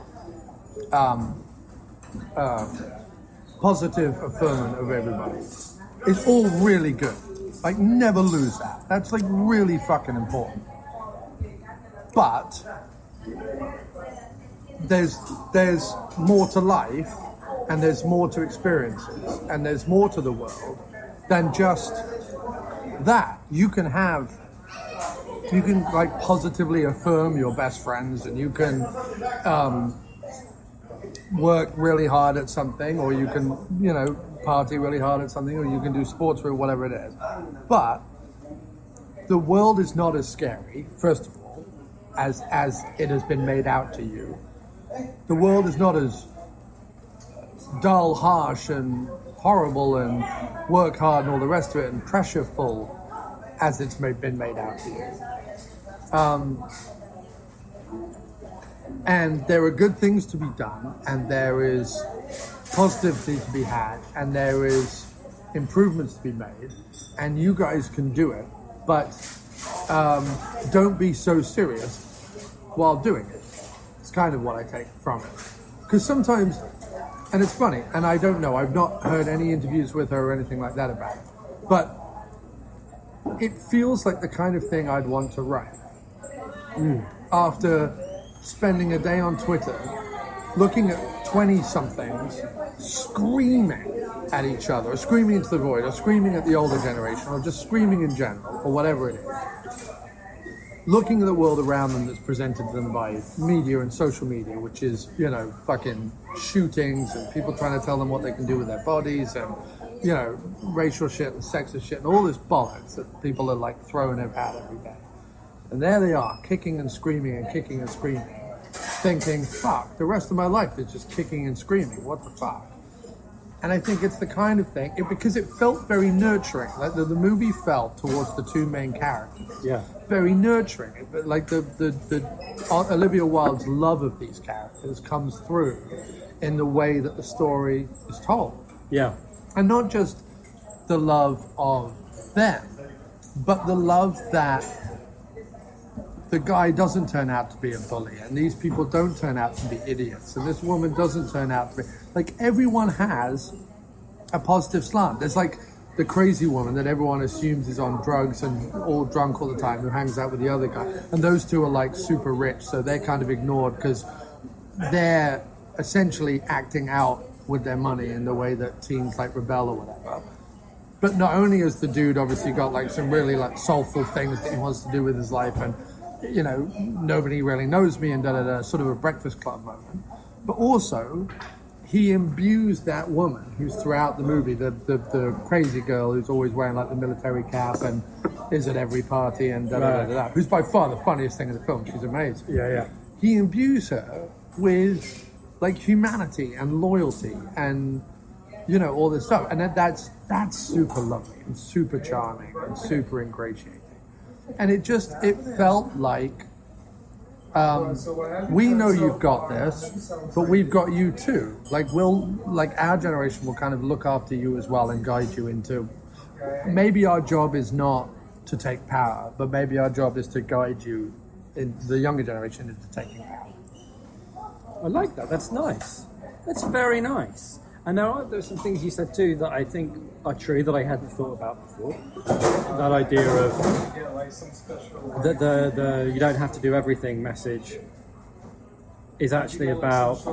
positive affirmation of everybody is all really good. Never lose that. That's really fucking important. But there's more to life, and there's more to experiences, and there's more to the world than just that. You can positively affirm your best friends, and you can work really hard at something, or you can, party really hard at something, or you can do sports or whatever it is. But the world is not as scary, first of all, as it has been made out to you. The world is not as dull, harsh, and horrible, and work hard and all the rest of it, and pressureful as it's been made out to you. And there are good things to be done, and there is positivity to be had, and there is improvements to be made, and you guys can do it. But don't be so serious while doing it. It's kind of what I take from it. Because sometimes, and it's funny, and I don't know, I've not heard any interviews with her or anything like that about it, but it feels like the kind of thing I'd want to write. After spending a day on Twitter, looking at 20-somethings, screaming at each other, or screaming into the void, or screaming at the older generation, or just screaming in general, or whatever it is. Looking at the world around them that's presented to them by media and social media, which is, fucking shootings and people trying to tell them what they can do with their bodies and, racial shit and sexist shit and all this bollocks that people are like throwing about every day. And there they are, kicking and screaming, thinking, fuck, the rest of my life is just kicking and screaming. What the fuck? And I think it's the kind of thing, because it felt very nurturing. Like the movie felt towards the two main characters. Yeah. Very nurturing. Like the Olivia Wilde's love of these characters comes through in the way that the story is told. Yeah. And not just the love of them, but the love that the guy doesn't turn out to be a bully, and these people don't turn out to be idiots, and this woman doesn't turn out to be... Like, everyone has a positive slant. There's like the crazy woman that everyone assumes is on drugs and all drunk all the time, who hangs out with the other guy. And those two are like super rich, so they're kind of ignored because they're essentially acting out with their money in the way that teens like rebel or whatever. But not only has the dude obviously got like some really like soulful things that he wants to do with his life, and nobody really knows me, and sort of a Breakfast Club moment. But also, he imbues that woman who's throughout the movie, the crazy girl who's always wearing like the military cap and is at every party and who's by far the funniest thing in the film. She's amazing. Yeah. He imbues her with like humanity and loyalty and all this stuff, and that's super lovely and super charming and super ingratiating. And it felt like, we know you've got this, but we've got you too. Like our generation will kind of look after you as well and guide you into, maybe our job is not to take power, but maybe our job is to guide you, in the younger generation, into taking power. I like that. That's nice. That's very nice. And there's some things you said too that I think are true that I hadn't thought about before. That idea of the you don't have to do everything message is actually about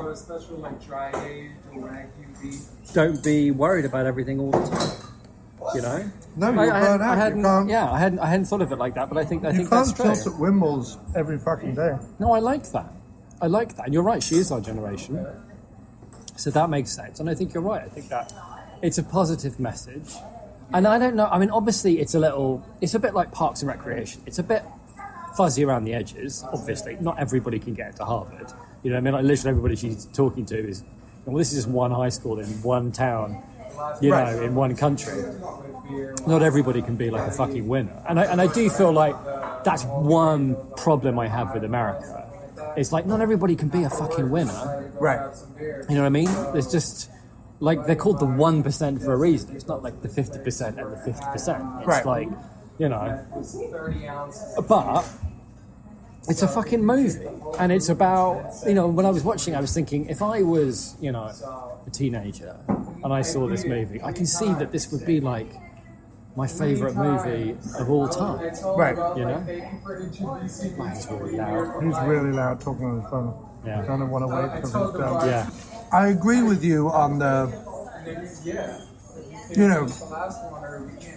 don't be worried about everything all the time. No, I hadn't thought of it like that, but I think that's true. You can't tilt at wimbles every fucking day. No, I like that. And you're right, she is our generation. So that makes sense. And I think you're right. I think that it's a positive message. And I don't know, I mean, obviously it's a bit like Parks and Recreation. It's a bit fuzzy around the edges, obviously. Not everybody can get into Harvard. You know what I mean? Like, literally everybody she's talking to is, well, this is just one high school in one town, in one country. Not everybody can be like a fucking winner. And I do feel like that's one problem I have with America. It's like, not everybody can be a fucking winner. Right. You know what I mean? There's just, like, they're called the 1% for a reason. It's not like the 50% and the 50%. It's like, But it's a fucking movie. And it's about, when I was watching, I was thinking, if I was, a teenager and I saw this movie, I can see that this would be like my favourite movie of all time. Right. He's really loud. He's really loud talking on his phone. Yeah. I kind of want to wait till he's done. Yeah. I agree with you on the,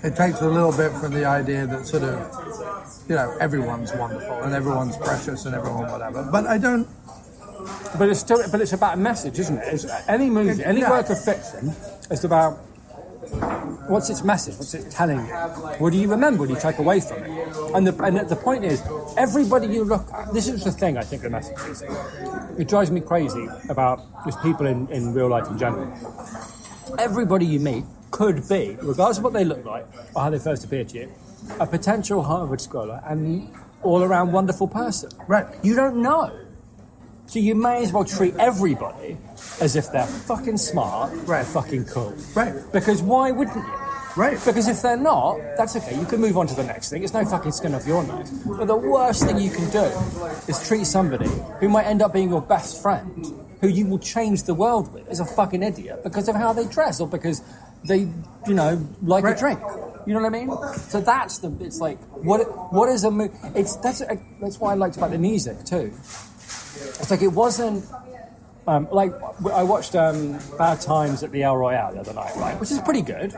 it takes a little bit from the idea that sort of, everyone's wonderful and everyone's precious and everyone whatever. But I don't... But it's about a message, isn't it? It's, any movie, any work of fiction, it's about... What's its message? What's it telling you? What do you remember? What do you take away from it? And the point is, everybody you look at, this is the thing I think the message is. It drives me crazy about just people in real life in general. Everybody you meet could be, regardless of what they look like or how they first appear to you, a potential Harvard scholar and all-around wonderful person. Right. You don't know. So you may as well treat everybody as if they're fucking smart, right, fucking cool. Right. Because why wouldn't you? Right. Because if they're not, that's okay. You can move on to the next thing. It's no fucking skin off your nose. But the worst thing you can do is treat somebody who might end up being your best friend, who you will change the world with, as a fucking idiot because of how they dress or because they, like a drink. You know what I mean? So it's like, what is a movie? That's what I liked about the music too. It's like, it wasn't, like, I watched Bad Times at the El Royale the other night, right? Which is pretty good.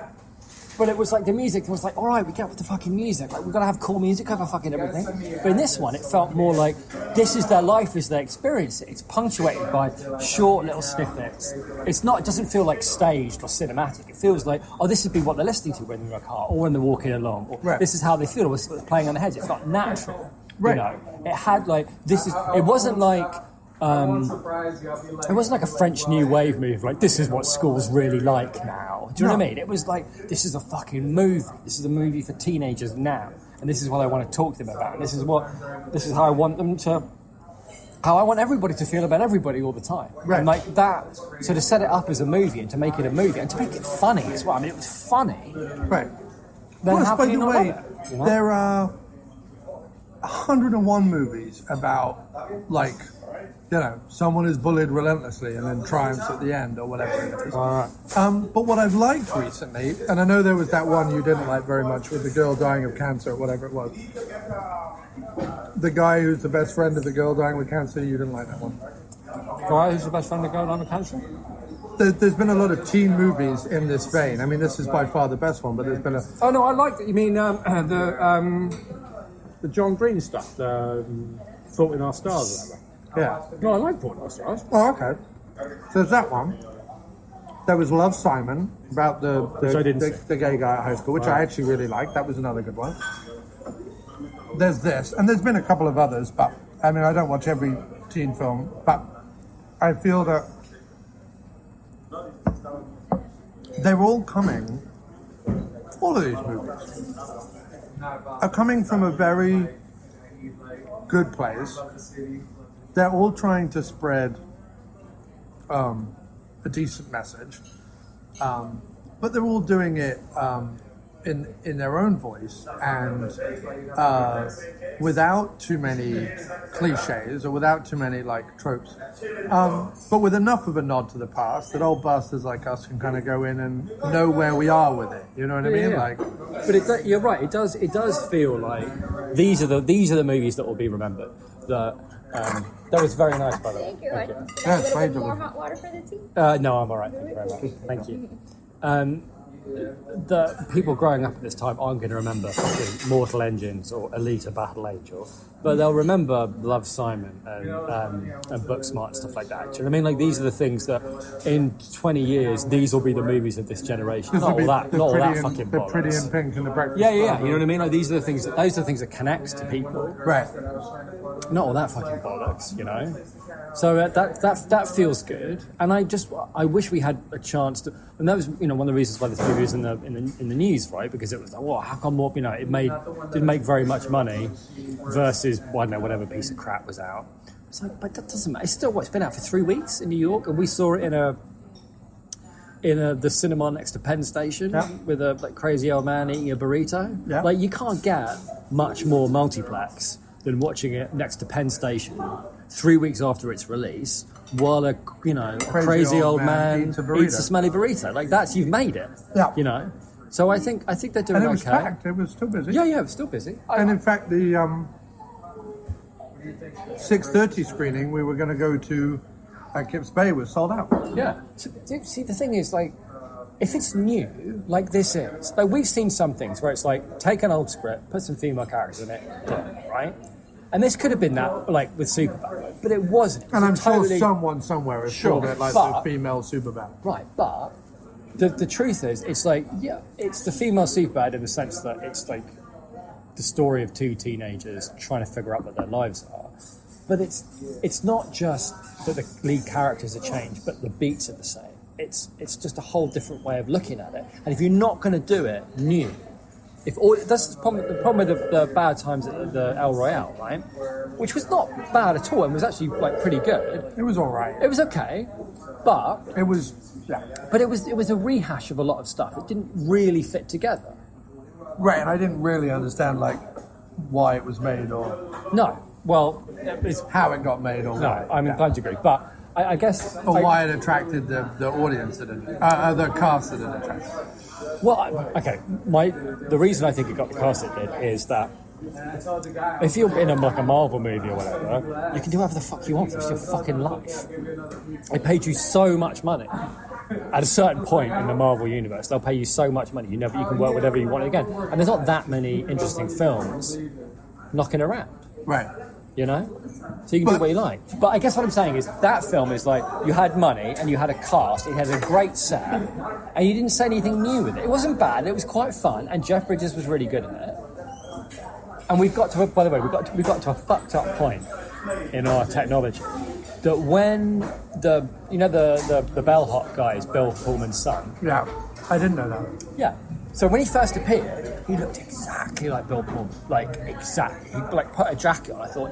But it was like, the music was like, all right, we get with the fucking music. Like, we've got to have cool music, cover fucking everything. But in this one, it felt more like, this is their life as they experience it. It's punctuated by short little snippets. It doesn't feel like staged or cinematic. It feels like, this would be what they're listening to when they're in a car or when they're walking along. Or this is how they feel. It was playing on their heads. It felt natural. Right. It had like, it wasn't like, it wasn't like a French New Wave movie, like, this is what school's really like now. Do you know what I mean? It was like, this is a fucking movie. This is a movie for teenagers now. And this is what I want to talk to them about. And this is how I want them to, how I want everybody to feel about everybody all the time. Right. And like that, so to set it up as a movie and to make it a movie and to make it funny as well. I mean, it was funny. Right. Then how can you not love it? There are 101 movies about, like, someone is bullied relentlessly and then triumphs at the end or whatever it is. Right. But what I've liked recently, and I know there was that one you didn't like very much with the girl dying of cancer or whatever it was. The guy who's the best friend of the girl dying with cancer, you didn't like that one. The guy who's the best friend of the girl dying with cancer? There's been a lot of teen movies in this vein. I mean, this is by far the best one, but there's been a... Oh, no, I like it. You mean the John Green stuff, the Fault in Our Stars or whatever. Yeah. No, I like Fault in Our Stars. Oh, okay. So there's that one. There was Love, Simon, about the gay guy at high school, which I actually really liked. That was another good one. There's this, and there's been a couple of others, but, I mean, I don't watch every teen film, but I feel that they're all coming, all of these movies are coming from a very good place. They're all trying to spread a decent message, but they're all doing it in their own voice and without too many cliches or without too many like tropes, but with enough of a nod to the past that old bastards like us can kind of go in and know where we are with it. You know what I mean? Yeah. Like, but you're right. It does feel like these are the movies that will be remembered. That was very nice, by the way. Thank you. Thank you. A little bit more hot water for the tea? No, I'm all right. Thank you very much. Thank you. The people growing up at this time aren't going to remember fucking Mortal Engines or Alita Battle Angel, but they'll remember Love, Simon and Booksmart and stuff like that. Do you know what I mean? Like, these are the things that in 20 years, these will be the movies of this generation. Not all that fucking bollocks. The Pretty in Pink and the Breakfast Yeah. You know what I mean? Like, those are the things that connect to people. right. Not all that fucking bollocks, you know. So that feels good, and I wish we had a chance to. And that was, one of the reasons why this movie was in the news, right? Because it was like, how come more? It didn't make very much money versus I don't know, whatever piece of crap was out. It's like, but that doesn't matter. It's been out for 3 weeks in New York, and we saw it in the cinema next to Penn Station with a crazy old man eating a burrito. Yeah. Like, you can't get much more multiplex than watching it next to Penn Station 3 weeks after its release, while a crazy old man eats a smelly burrito. Like, you've made it. Yeah. So I think they're doing okay. And it was packed. It was still busy. Yeah, it was still busy. And in fact, the 6:30 screening we were going to go to at Kips Bay was sold out. Yeah. See, the thing is, like, if it's new, like this is, like, we've seen some things where it's like, take an old script, put some female characters in it, right? And this could have been that, like, with Superbad, but it wasn't. And I'm sure someone somewhere has called it, like, the female Superbad. Right, but the truth is, it's like, it's the female Superbad in the sense that it's, like, the story of two teenagers trying to figure out what their lives are. But it's not just that the lead characters are changed, but the beats are the same. It's just a whole different way of looking at it. And if you're not going to do it new, that's the problem with the Bad Times at the El Royale, right? Which was not bad at all and was actually, like, pretty good. It was all right. It was okay, but it was But it was a rehash of a lot of stuff. It didn't really fit together. Right, and I didn't really understand like why it was made or it's how it got made or I'm inclined to agree, but I guess why it attracted the audience that the cast that it attracted. Well, okay. The reason I think it got the cast it did is that if you're in a Marvel movie or whatever, you can do whatever the fuck you want for your fucking life. They paid you so much money. At a certain point in the Marvel universe, they'll pay you so much money. You can work whatever you want again. And there's not that many interesting films knocking around. Right. You know? So you can do what you like. But I guess what I'm saying is that film is like, you had money and you had a cast, it had a great set, and you didn't say anything new with it. It wasn't bad, it was quite fun, and Jeff Bridges was really good in it. And we've got to a fucked up point in our technology that when the bellhop guy is Bill Pullman's son. Yeah, I didn't know that. Yeah. So when he first appeared, he looked exactly like Bill Pullman. Like, exactly. He put a jacket on, I thought.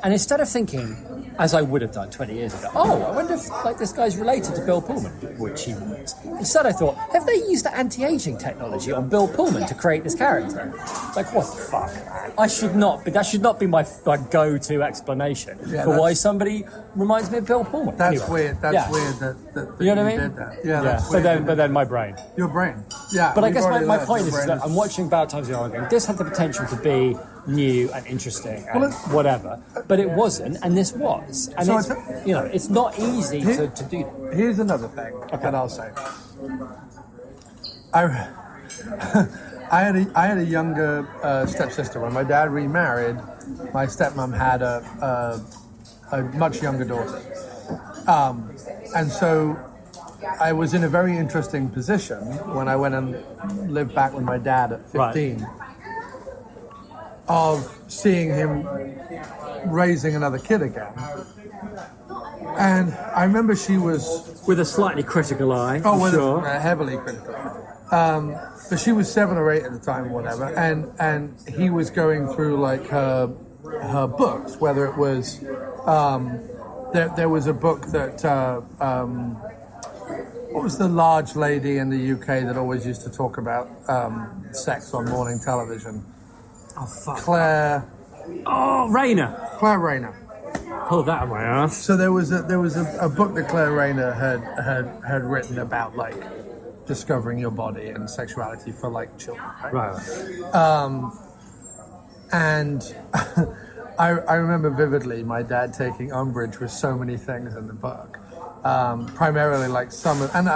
And instead of thinking, as I would have done 20 years ago, I wonder if this guy's related to Bill Pullman, which he was. Instead I thought, have they used the anti-aging technology on Bill Pullman to create this character? Like, what the fuck? That should not be my go-to explanation for why somebody reminds me of Bill Pullman. That's weird. That's weird that you know what I mean? Did that. Yeah, that's weird. But then my brain. Your brain. Yeah. But I guess my point is that I'm watching Bad Times Are going, this had the potential to be new and interesting and whatever, but it wasn't, and this was. And so it's not easy to do that. Here's another thing that I'll say. I had a younger stepsister. When my dad remarried, my stepmom had a much younger daughter, and so I was in a very interesting position when I went and lived back with my dad at 15. Right. Of seeing him raising another kid again. And I remember she was... With a slightly critical eye, a heavily critical eye. But she was 7 or 8 at the time or whatever, and he was going through like her books, whether it was... there was a book that... what was the large lady in the UK that always used to talk about sex on morning television? Oh, fuck. Claire Rayner. Claire Rayner. Pull that on my ass. So there was a book that Claire Rayner had written about like discovering your body and sexuality for like children. Right. And I remember vividly my dad taking umbrage with so many things in the book. Primarily like some of, and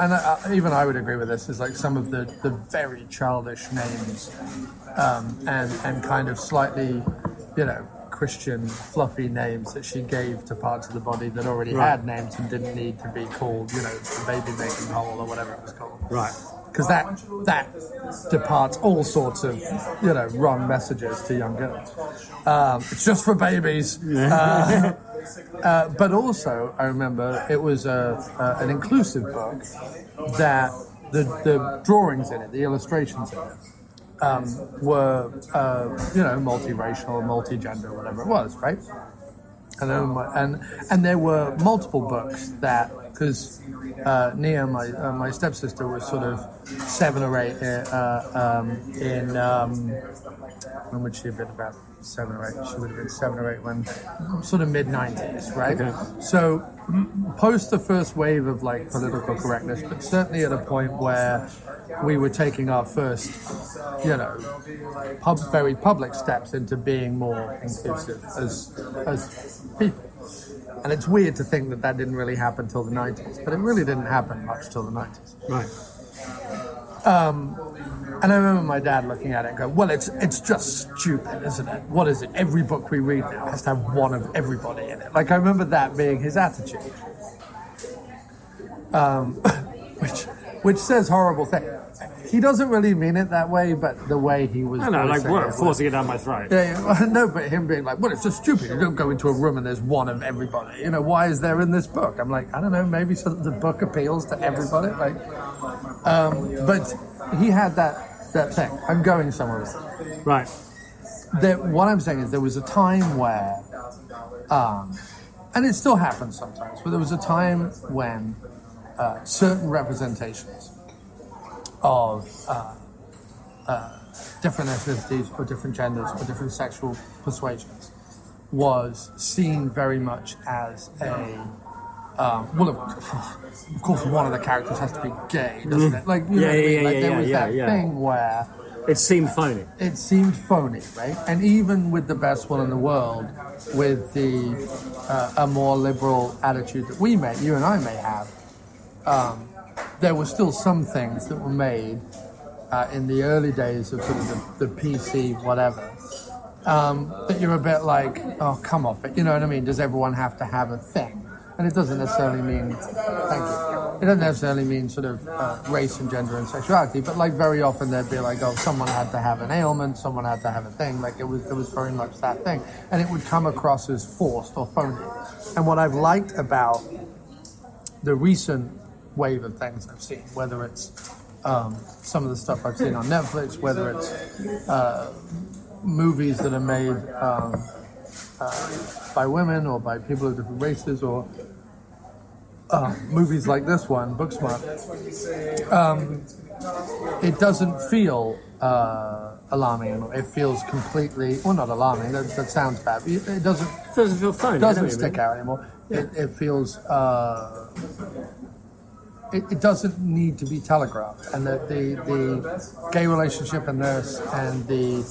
even I would agree with this, is like some of the very childish names and kind of slightly, Christian fluffy names that she gave to parts of the body that already had names and didn't need to be called, the baby making hole or whatever it was called. Right. Because that departs all sorts of, wrong messages to young girls. It's just for babies. But also, I remember it was an inclusive book that the drawings in it, the illustrations in it, were, multiracial, multi-gender, whatever it was, right? And there were multiple books that, because Nia, my stepsister, was sort of 7 or 8 when would she have been? About 7 or 8. She would have been 7 or 8 when sort of mid-90s, right? Okay. So post the first wave of like political correctness, but certainly at a point where we were taking our first, very public steps into being more inclusive as people. And it's weird to think that didn't really happen till the 90s, but it really didn't happen much till the 90s. Right. And I remember my dad looking at it and going, well, it's just stupid, isn't it? What is it? Every book we read now has to have one of everybody in it. Like, I remember that being his attitude. Which says horrible things. He doesn't really mean it that way, but the way he was... I know, like, what? Forcing it down my throat. Yeah, no, but him being like, well, it's just stupid. You don't go into a room and there's one of everybody. Why is there in this book? I'm like, I don't know, maybe so that the book appeals to everybody. Like, but he had that thing. I'm going somewhere with it. Right. What I'm saying is there was a time where, and it still happens sometimes, but there was a time when certain representations of different ethnicities or different genders or different sexual persuasions was seen very much as a well, of course, one of the characters has to be gay, doesn't it? Like, you know what I mean? Like, there was that thing where it seemed phony. It seemed phony, right? And even with the best will in the world, with the a more liberal attitude that you and I may have, there were still some things that were made in the early days of sort of the PC whatever, that you're a bit like, oh, come off it. You know what I mean? Does everyone have to have a thing? And it doesn't necessarily mean, thank you, it doesn't necessarily mean sort of race and gender and sexuality, but like very often they'd be like, oh, someone had to have an ailment, someone had to have a thing, like it was very much that thing. And it would come across as forced or phony. And what I've liked about the recent wave of things I've seen, whether it's some of the stuff I've seen on Netflix, whether it's movies that are made by women or by people of different races, or movies like this one, Booksmart, it doesn't feel alarming anymore. It feels completely, well, not alarming, that sounds bad, but it doesn't feel phony. It doesn't stick out anymore. Yeah. It feels it doesn't need to be telegraphed, and the gay relationship in this and the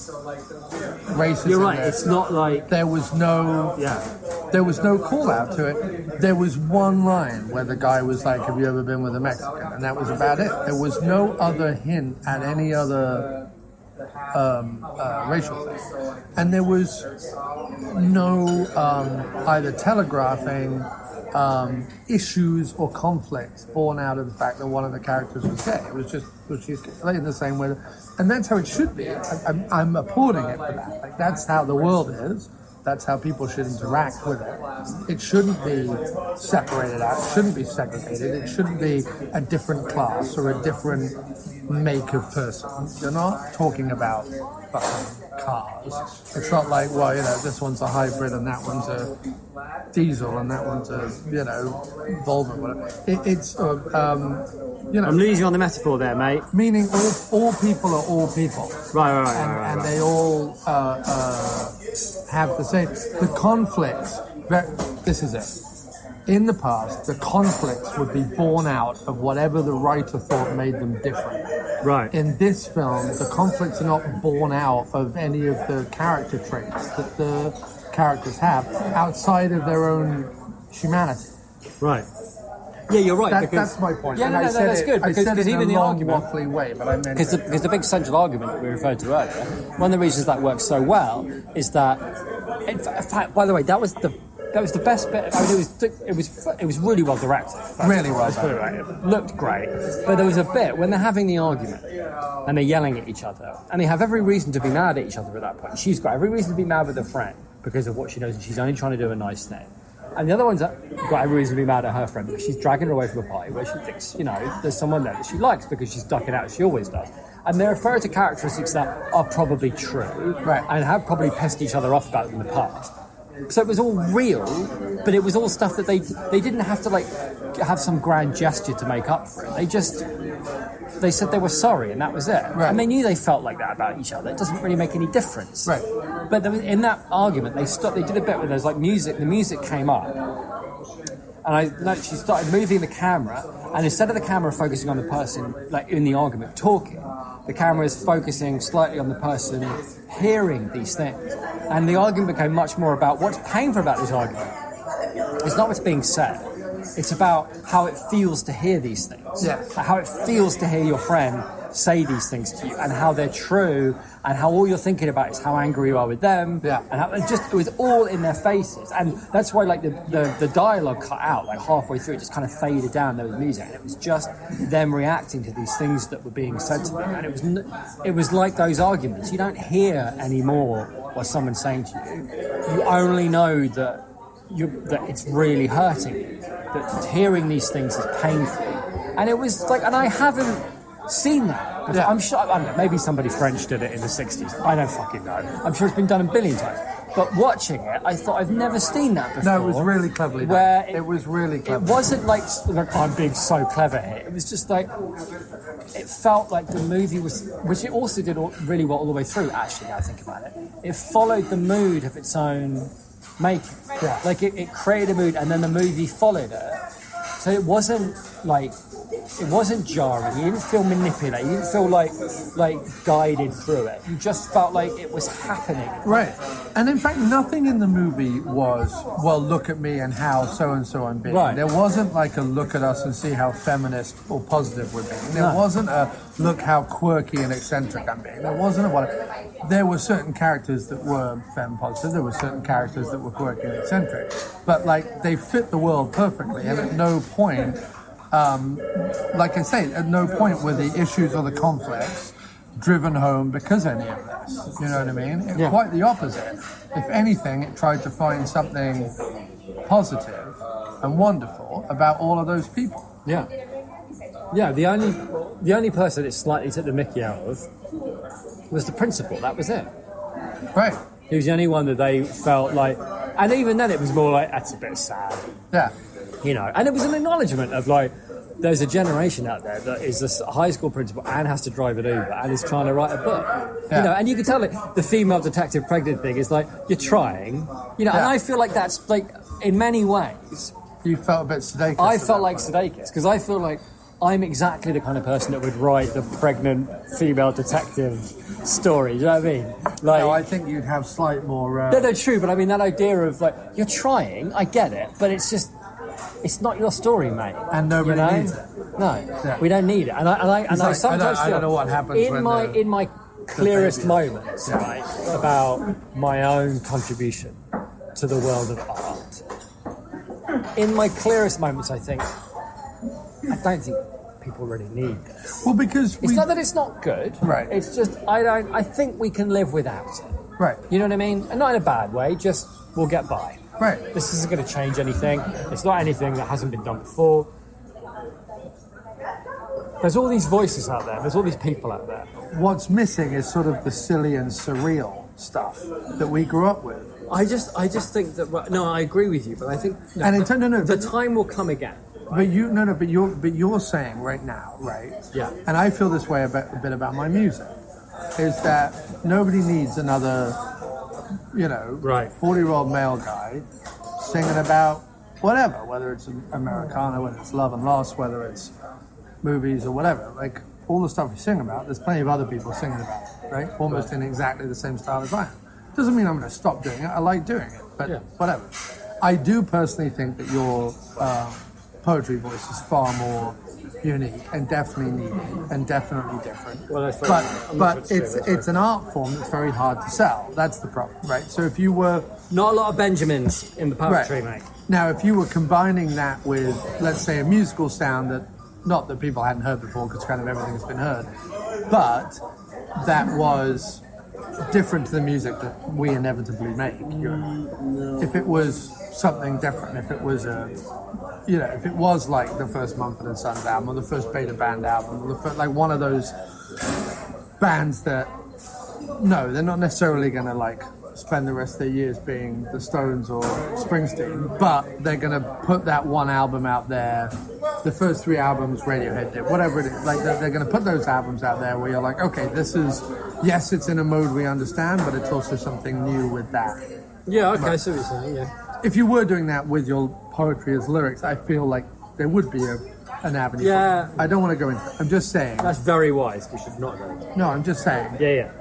racism. You're right. It's not like there was no call out to it. There was one line where the guy was like, "Have you ever been with a Mexican?" And that was about it. There was no other hint at any other racial thing, and there was no either telegraphing issues or conflicts born out of the fact that one of the characters was gay. It was just, she's in the same way, and that's how it should be. I'm applauding it for that. Like, that's how the world is. That's how people should interact with it. It shouldn't be separated out. It shouldn't be segregated. It shouldn't be a different class or a different make of person. You're not talking about fucking cars. It's not like, well, this one's a hybrid and that one's a diesel and that one's a, Volvo, whatever. It's, I'm losing on the metaphor there, mate. Meaning all people are all people. Right. And they all have the same. The conflicts, this is it. In the past, the conflicts would be born out of whatever the writer thought made them different. Right. In this film, the conflicts are not born out of any of the character traits that the characters have outside of their own humanity. Right. Yeah, you're right. That's my point. Yeah, that's good. Because even the argument, waffly way, but I meant because the big central argument that we referred to earlier, one of the reasons that works so well is that, in fact, by the way, that was the best bit. I mean, it was really well directed. Really well done. It looked great, but there was a bit when they're having the argument and they're yelling at each other, and they have every reason to be mad at each other at that point. She's got every reason to be mad with her friend because of what she knows, and she's only trying to do a nice thing. And the other one's got every reason to be mad at her friend because she's dragging her away from a party where she thinks, there's someone there that she likes because she's ducking out as she always does. And they refer to characteristics that are probably true, right, and have probably pissed each other off about in the past. So it was all real, but it was all stuff that they didn't have to have some grand gesture to make up for it. They said they were sorry, and that was it. Right. And they knew they felt like that about each other. It doesn't really make any difference. Right. But in that argument, they did a bit where there's like music. The music came up, and she started moving the camera, and instead of the camera focusing on the person like in the argument talking, the camera is focusing slightly on the person hearing these things. And the argument became much more about what's painful about this argument. It's not what's being said. It's about how it feels to hear these things. Yeah. How it feels to hear your friend say these things to you, and how they're true, and how all you're thinking about is how angry you are with them. Yeah. And how it was all in their faces. And that's why like the dialogue cut out like halfway through. It just kind of faded down. There was music, and it was just them reacting to these things that were being said to them. And it was like those arguments. You don't hear anymore what someone's saying to you. You only know that it's really hurting you. That hearing these things is painful. And it was like, and I haven't seen that. Yeah. I'm sure, I don't know, maybe somebody French did it in the 60s. I don't fucking know. I'm sure it's been done a billion times. But watching it, I thought I've never seen that before. No, it was really cleverly done. Where it was really clever. It wasn't like I'm being so clever here. It was just like it felt like the movie was, which it also did really well all the way through. Actually, now I think about it, it followed the mood of its own making. Yeah. Like it created a mood, and then the movie followed it. So it wasn't like. It wasn't jarring. You didn't feel manipulated. You didn't feel like guided through it. You just felt like it was happening. Right. And in fact, nothing in the movie was, well, look at me and how so-and-so I'm being. Right. There wasn't like a look at us and see how feminist or positive we're being. There wasn't a look how quirky and eccentric I'm being. There wasn't a There were certain characters that were femme positive. There were certain characters that were quirky and eccentric. But like they fit the world perfectly, and at no point... like I say, at no point were the issues or the conflicts driven home because any of this. You know what I mean? Quite the opposite. If anything, it tried to find something positive and wonderful about all of those people. Yeah. Yeah, the only person it slightly took the mickey out of was the principal. That was it. Right. He was the only one that they felt like... And even then it was more like, that's a bit sad. Yeah. You know, and it was an acknowledgement of like, there's a generation out there that is a high school principal and has to drive an Uber and is trying to write a book. Yeah. You know, and you can tell it, the female detective pregnant thing is like, you're trying, you know, and I feel like that's like, in many ways... You felt a bit Sudeikis. I felt like Sudeikis, because I feel like I'm exactly the kind of person that would write the pregnant female detective story, do you know what I mean? Like, no, I think you'd have slight more... No, true, but I mean, that idea of like, you're trying, I get it, but it's just... It's not your story, mate. And nobody needs it. No, we don't need it. And I sometimes feel... I don't know what happens in my clearest moments, right, about my own contribution to the world of art. In my clearest moments, I think, I don't think people really need this. Well, because... It's not that it's not good. Right. It's just, I think we can live without it. Right. You know what I mean? And not in a bad way, just we'll get by. Right. This isn't going to change anything. It's not anything that hasn't been done before. There's all these voices out there. There's all these people out there. What's missing is sort of the silly and surreal stuff that we grew up with. I just think that... No, I agree with you, but I think... The time will come again. But you're saying right now, right? Yeah. And I feel this way a bit about my music, is that nobody needs another... 40-year-old male guy singing about whatever, whether it's Americana, whether it's love and loss, whether it's movies or whatever. Like, all the stuff we sing about, there's plenty of other people singing about it, right? Almost in exactly the same style as I am. Doesn't mean I'm going to stop doing it. I like doing it, but whatever. I do personally think that your poetry voice is far more unique and definitely needed and definitely different. Well, but it's an art form that's very hard to sell. That's the problem, right? So if you were... Not a lot of Benjamins in the poetry, mate. Now, if you were combining that with, let's say, a musical sound that, not that people hadn't heard before, because kind of everything has been heard, but that was different to the music that we inevitably make. If it was something different, if it was if it was like the first Mumford & Sons album, or the first Beta Band album, or the first, like one of those bands that, no, they're not necessarily going to like spend the rest of their years being the Stones or Springsteen, but they're going to put that one album out there, the first 3 albums Radiohead did, whatever it is, like they're going to put those albums out there where you're like, okay, this is, yes, it's in a mode we understand, but it's also something new with that. Yeah, okay, I see what you're saying, yeah. If you were doing that with your poetry as lyrics, I feel like there would be an avenue. Yeah. I don't want to go into it. I'm just saying. That's very wise. We should not go into it. No, I'm just saying. Yeah.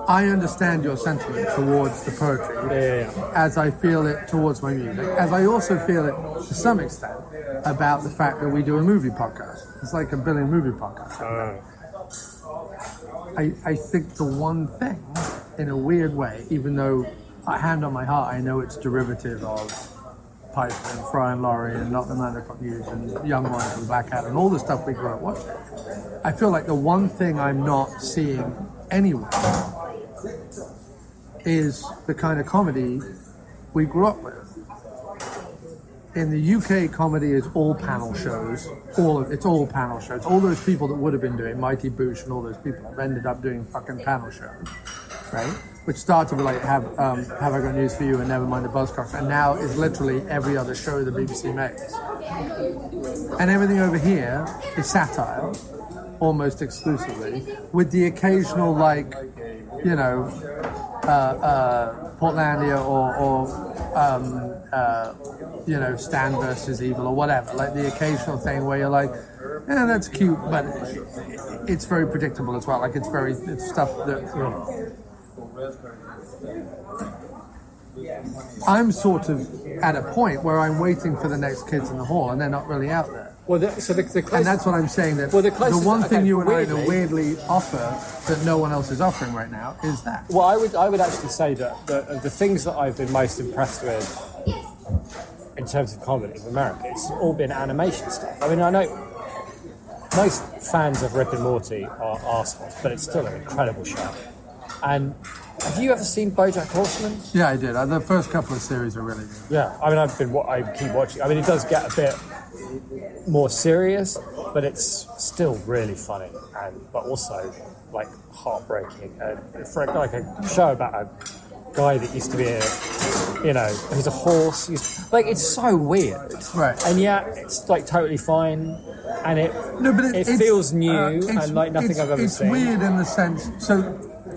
I understand your sentiment towards the poetry as I feel it towards my music, as I also feel it to some extent about the fact that we do a movie podcast. It's like a billion movie podcasts. I think the one thing, in a weird way, even though hand on my heart, I know it's derivative of Piper and Fry and Laurie and Not the 9 O'Clock News and Young Ones and Black Hat and all the stuff we grew up watching. I feel like the one thing I'm not seeing anywhere is the kind of comedy we grew up with. In the UK, comedy is all panel shows. It's all panel shows. All those people that would have been doing Mighty Boosh and all those people have ended up doing fucking panel shows. right? Which started with like Have I Got News for You and Never Mind the Buzzcocks, and now is literally every other show the BBC makes. And everything over here is satire, almost exclusively, with the occasional like, you know, Portlandia or you know, Stan versus Evil or whatever, like the occasional thing where you're like, yeah, that's cute, but it's very predictable as well. Like it's stuff that. I'm sort of at a point where I'm waiting for the next Kids in the Hall, and they're not really out there. Well, the closest, and that's what I'm saying. That the one thing you and I weirdly offer that no one else is offering right now is that. Well, I would actually say that the things that I've been most impressed with in terms of comedy in America, it's all been animation stuff. I mean, I know most fans of Rick and Morty are arseholes, but it's still an incredible show. And have you ever seen BoJack Horseman? Yeah, I did. The first couple of series are really good. Yeah, I mean, I keep watching. I mean, it does get a bit more serious, but it's still really funny, but also like heartbreaking. For like a show about a guy that used to be he's a horse. It's so weird, right? And yet it's like totally fine, and it feels new and like nothing I've ever seen. It's weird in the sense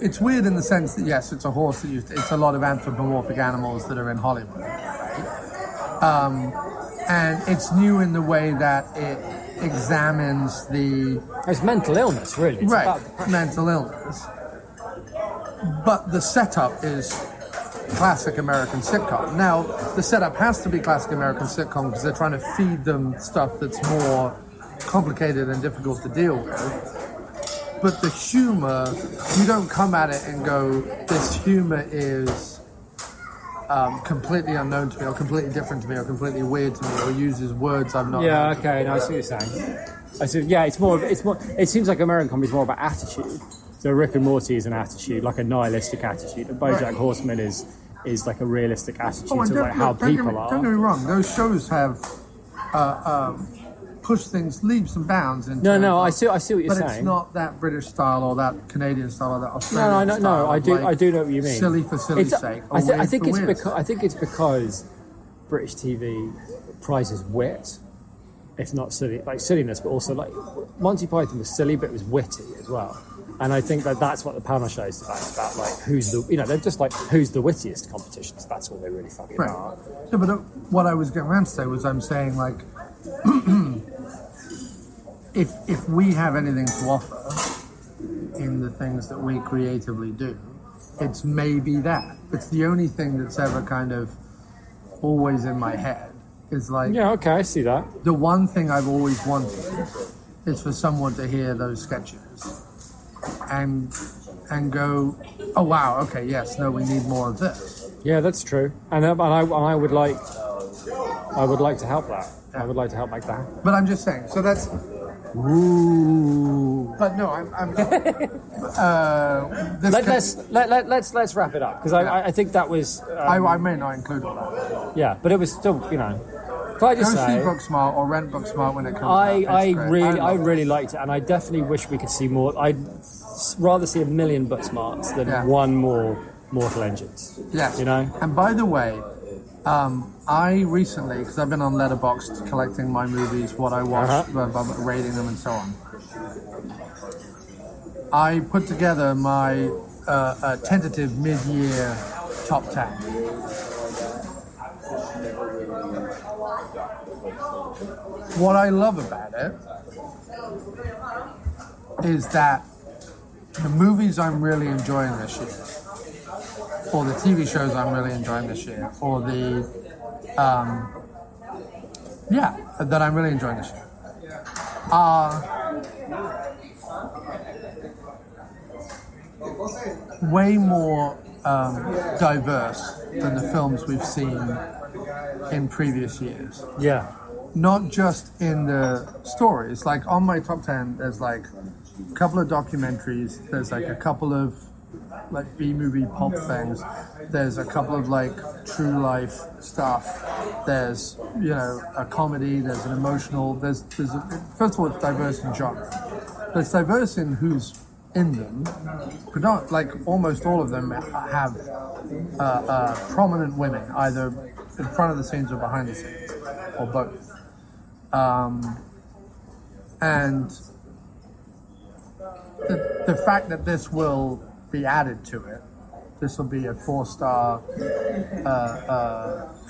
It's weird in the sense that, yes, it's a horse that it's a lot of anthropomorphic animals that are in Hollywood. And it's new in the way that it examines It's mental illness, really. It's about mental illness. But the setup is classic American sitcom. Now, the setup has to be classic American sitcom because they're trying to feed them stuff that's more complicated and difficult to deal with. But the humor, you don't come at it and go, this humor is completely unknown to me, or completely different to me, or completely weird to me, or uses words I've not heard. Okay, no, I see what you're saying. It's more. It seems like American comedy is more about attitude. So Rick and Morty is an attitude, like a nihilistic attitude, and BoJack Horseman is like a realistic attitude to like how people are. Don't get me wrong; those shows have push things leaps and bounds. No, I see what you're saying. But it's not that British style or that Canadian style or that Australian style. No, I do know what you mean. Silly for silly's sake. I think it's because British TV prizes wit, if not silliness, but also like Monty Python was silly, but it was witty as well. And I think that's what the panel show is about. It's about like they're just like who's the wittiest competitions. That's what they really fucking are. Yeah, but what I was getting around to say was I'm saying like. If we have anything to offer in the things that we creatively do, it's maybe that. It's the only thing that's ever kind of always in my head. Is like, yeah, okay, I see that. The one thing I've always wanted is for someone to hear those sketches and go, oh wow, okay, yes, no, we need more of this. Yeah, that's true, and I would like to help that. I would like to help like that. But I'm just saying. So that's. Ooh. But no, I'm. Let's wrap it up because I think that was. I may not include all that. Yeah, but it was still, Can I just say? Go see Booksmart or rent Booksmart when it comes out. I really liked it, and I definitely wish we could see more. I'd rather see 1 million Booksmarts than one more Mortal Engines. Yes. And by the way. I recently, because I've been on Letterboxd collecting my movies, what I watched, rating them and so on. I put together my tentative mid-year top 10. What I love about it is that the movies I'm really enjoying this year, or the TV shows I'm really enjoying this year, or that I'm really enjoying this year, are way more diverse than the films we've seen in previous years. Yeah. Not just in the stories. Like on my top 10, there's like a couple of documentaries, there's like a couple of like B-movie pulp things, there's a couple of like true life stuff, there's a comedy, there's an emotional, first of all it's diverse in genre, but it's diverse in who's in them, like almost all of them have prominent women, either in front of the scenes or behind the scenes, or both. And the fact that this will be added to it, this will be a 4-star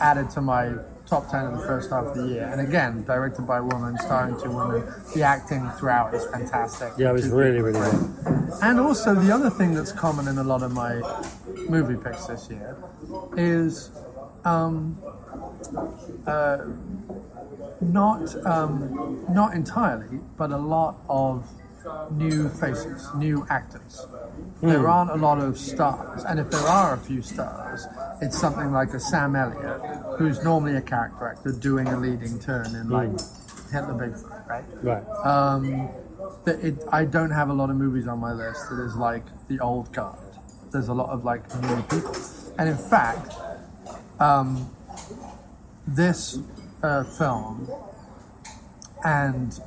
added to my top 10 in the first half of the year. And again, directed by a woman, starring 2 women. The acting throughout is fantastic. Yeah, it was really, really good. And also the other thing that's common in a lot of my movie picks this year is not entirely, but a lot of new faces, new actors. There aren't a lot of stars, and if there are a few stars, it's something like a Sam Elliott, who's normally a character actor doing a leading turn in like Hit the Bigfoot, right? Right. I don't have a lot of movies on my list that is like the old guard. There's a lot of like new people, and in fact, this film and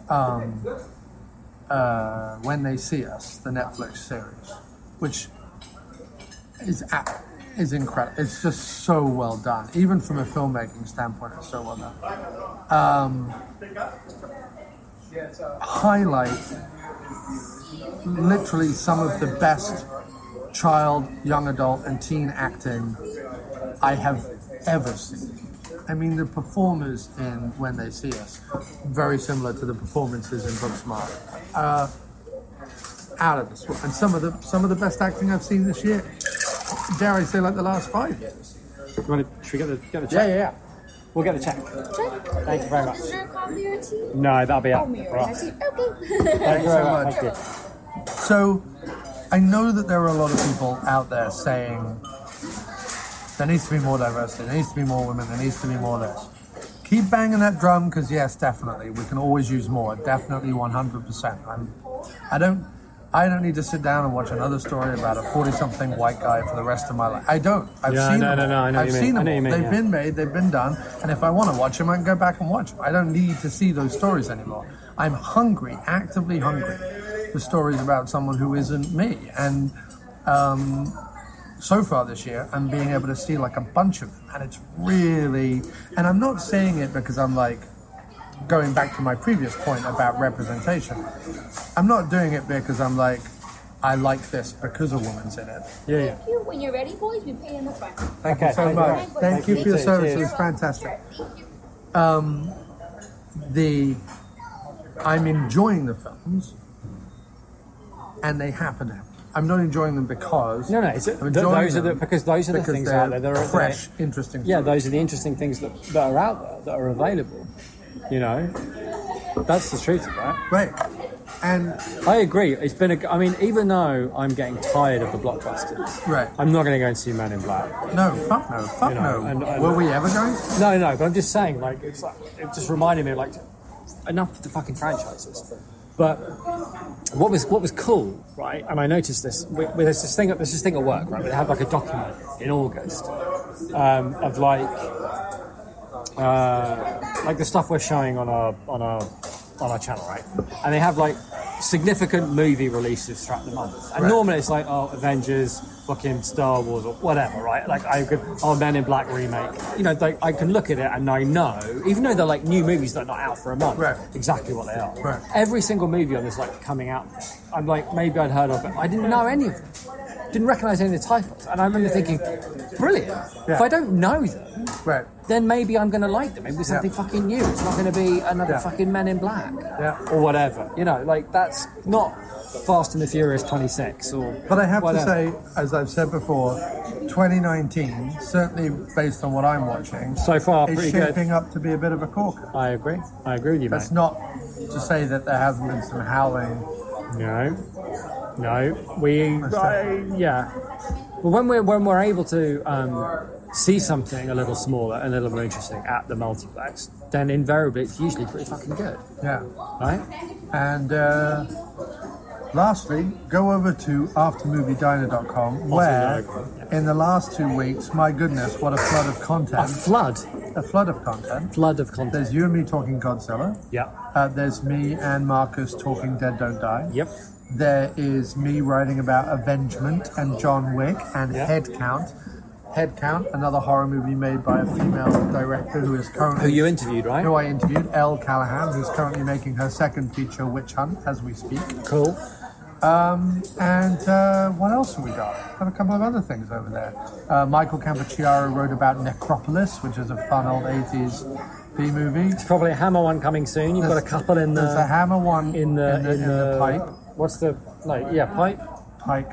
When They See Us, the Netflix series, which is incredible. It's just so well done. Even from a filmmaking standpoint, it's so well done. Highlight literally some of the best child, young adult, and teen acting I have ever seen. I mean, the performers in When They See Us, very similar to the performances in Booksmart. Out of this world. And some of the best acting I've seen this year. Dare I say, like the last 5 years. Should we get the check? Yeah. We'll get the check. Thank you very much. Is there coffee or tea? No, that'll be up. Oh, Right. okay. Thank you so much. Thank you. So, I know that there are a lot of people out there saying there needs to be more diversity, there needs to be more women, there needs to be more this. Keep banging that drum, because yes, definitely, we can always use more. Definitely 100%. I don't need to sit down and watch another story about a 40-something white guy for the rest of my life. I don't. I've seen them. I've seen them. They've been made, they've been done, and if I want to watch them, I can go back and watch them. I don't need to see those stories anymore. I'm hungry, actively hungry, for stories about someone who isn't me. And so far this year, I'm being able to see like a bunch of them, and it's really... And I'm not saying it because I'm like going back to my previous point about representation. I'm not doing it because I'm like, I like this because a woman's in it. Yeah. Thank you. When you're ready, boys, we pay in the front. Thank you so much. Thank you for your service. It was fantastic. I'm enjoying the films, and they happen. I'm not enjoying them because those are the things out there that are fresh, interesting. Yeah, those are the interesting things that are out there, that are available. You know, that's the truth of that. Right. And I agree. It's been even though I'm getting tired of the blockbusters, right? I'm not going to go and see Men in Black. No, fuck no. And were we ever going? No. But I'm just saying, like, it just reminded me, like, enough of the fucking franchises. But what was cool, right? And I noticed this. There's this thing at work, right? They have like a document in August of like the stuff we're showing on our channel, right? And they have like significant movie releases throughout the month. And normally it's like, Avengers, fucking Star Wars, or whatever, right? Like Men in Black remake. You know, like, I can look at it and I know, even though they're like new movies that are not out for a month, exactly what they are. Right. Every single movie on this like coming out, I'm like, maybe I'd heard of it. I didn't know any of them. Didn't recognise any of the titles. And I remember thinking, brilliant. Yeah. If I don't know them, then maybe I'm going to like them. Maybe it's something fucking new. It's not going to be another fucking Men in Black or whatever. You know, like, that's not Fast and the Furious 26 or But I have whatever. to say, as I've said before, 2019, certainly based on what I'm watching, so far is pretty shaping up to be a bit of a corker. I agree with you, That's mate. not to say that there hasn't been some howling. No, But when we're able to see something a little smaller, a little more interesting at the multiplex, then invariably it's usually pretty fucking good. Yeah. Right? And lastly, go over to aftermoviediner.com, where in the last 2 weeks, my goodness, what a flood of content. A flood of content. There's you and me talking Godzilla. Yeah. There's me and Marcus talking Dead Don't Die. Yep. There is me writing about Avengement and John Wick and Headcount. Headcount, another horror movie made by a female director who is currently... Who you interviewed, right? Who I interviewed, Elle Callahan, who's currently making her second feature, Witch Hunt, as we speak. Cool. What else have we got? Got a couple of other things over there. Michael Campuchiaro wrote about Necropolis, which is a fun old 80s B-movie. It's probably a Hammer one coming soon. You've got a couple in the... There's a Hammer one in the pipe. What's the... pipe? Pike.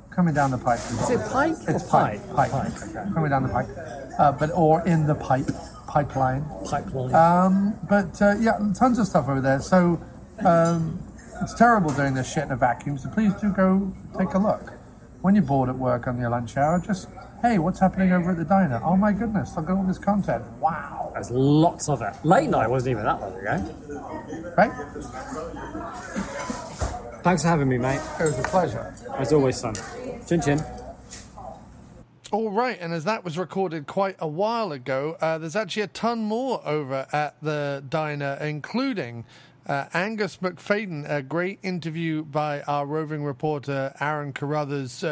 Coming down the pike. Is it pike? It's pike. Pike. Okay. Coming down the pike. Or in the pipeline. Pipeline. Tons of stuff over there. So it's terrible doing this shit in a vacuum, so please do go take a look. When you're bored at work on your lunch hour, just, hey, what's happening over at the diner? Oh my goodness, look at all this content. Wow. There's lots of it. Late night wasn't even that long ago. Right? Thanks for having me, mate. It was a pleasure. As always, son. Chin chin. All right, and as that was recorded quite a while ago, there's actually a ton more over at the diner, including Angus McFadden, a great interview by our roving reporter Aaron Carruthers.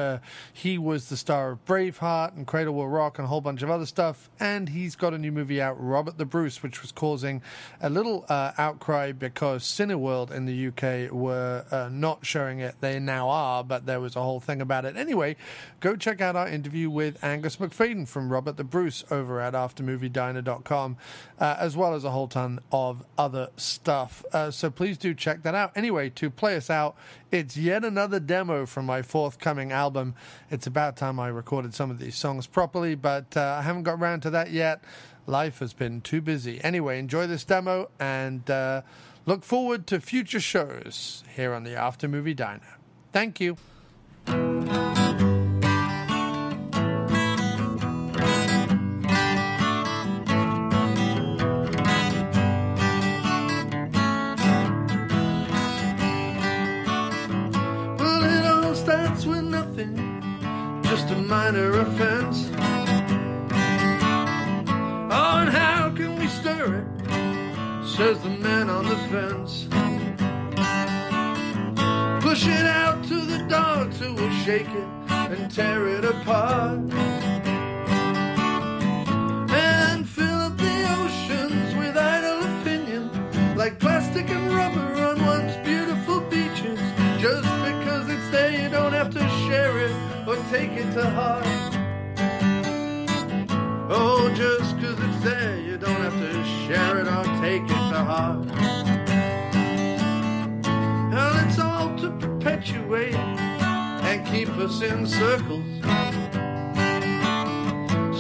He was the star of Braveheart and Cradle Will Rock and a whole bunch of other stuff, and he's got a new movie out, Robert the Bruce, which was causing a little outcry because Cineworld in the UK were not showing it. They now are, but there was a whole thing about it. Anyway, go check out our interview with Angus McFadden from Robert the Bruce over at aftermoviediner.com, as well as a whole ton of other stuff. So please do check that out. Anyway, to play us out, it's yet another demo from my forthcoming album. It's about time I recorded some of these songs properly, but I haven't got around to that yet. Life has been too busy. Anyway, enjoy this demo and look forward to future shows here on the After Movie Diner. Thank you. With nothing, just a minor offense. Oh, and how can we stir it, says the man on the fence. Push it out to the dogs who will shake it and tear it apart, and fill up the oceans with idle opinion, like plastic and rubber on once beautiful beaches. Just because it's there, you don't have to share it or take it to heart. Oh, just because it's there, you don't have to share it or take it to heart. Well, it's all to perpetuate and keep us in circles.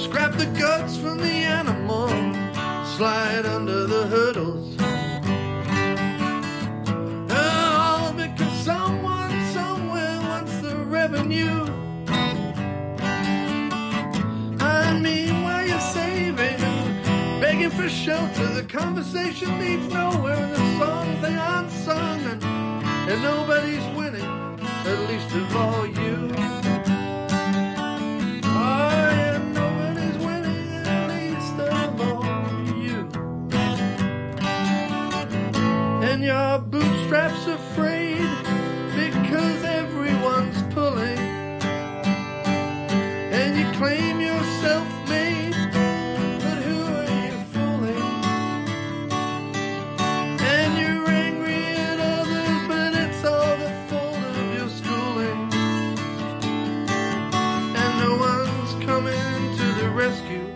Scrap the guts from the animal, slide under the hurdles. Someone somewhere wants the revenue. I mean, while you're saving and begging for shelter, the conversation leads nowhere, and the songs they aren't sung, and nobody's winning, at least of all you. Oh yeah, nobody's winning, at least of all you. And your bootstraps are frayed because everyone's pulling, and you claim you're self-made, but who are you fooling? And you're angry at others, but it's all the fault of your schooling, and no one's coming to the rescue,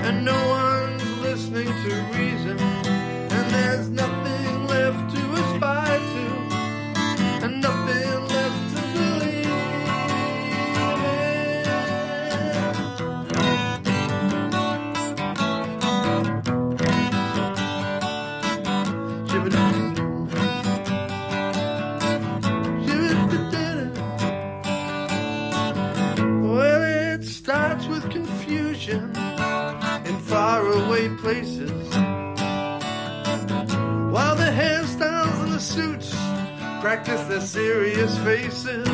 and no one's listening to reason, and there's nothing left to aspire to, and nothing left to believe in. Well, it starts with confusion in faraway places, while the hairstyles and the suits practice their serious faces.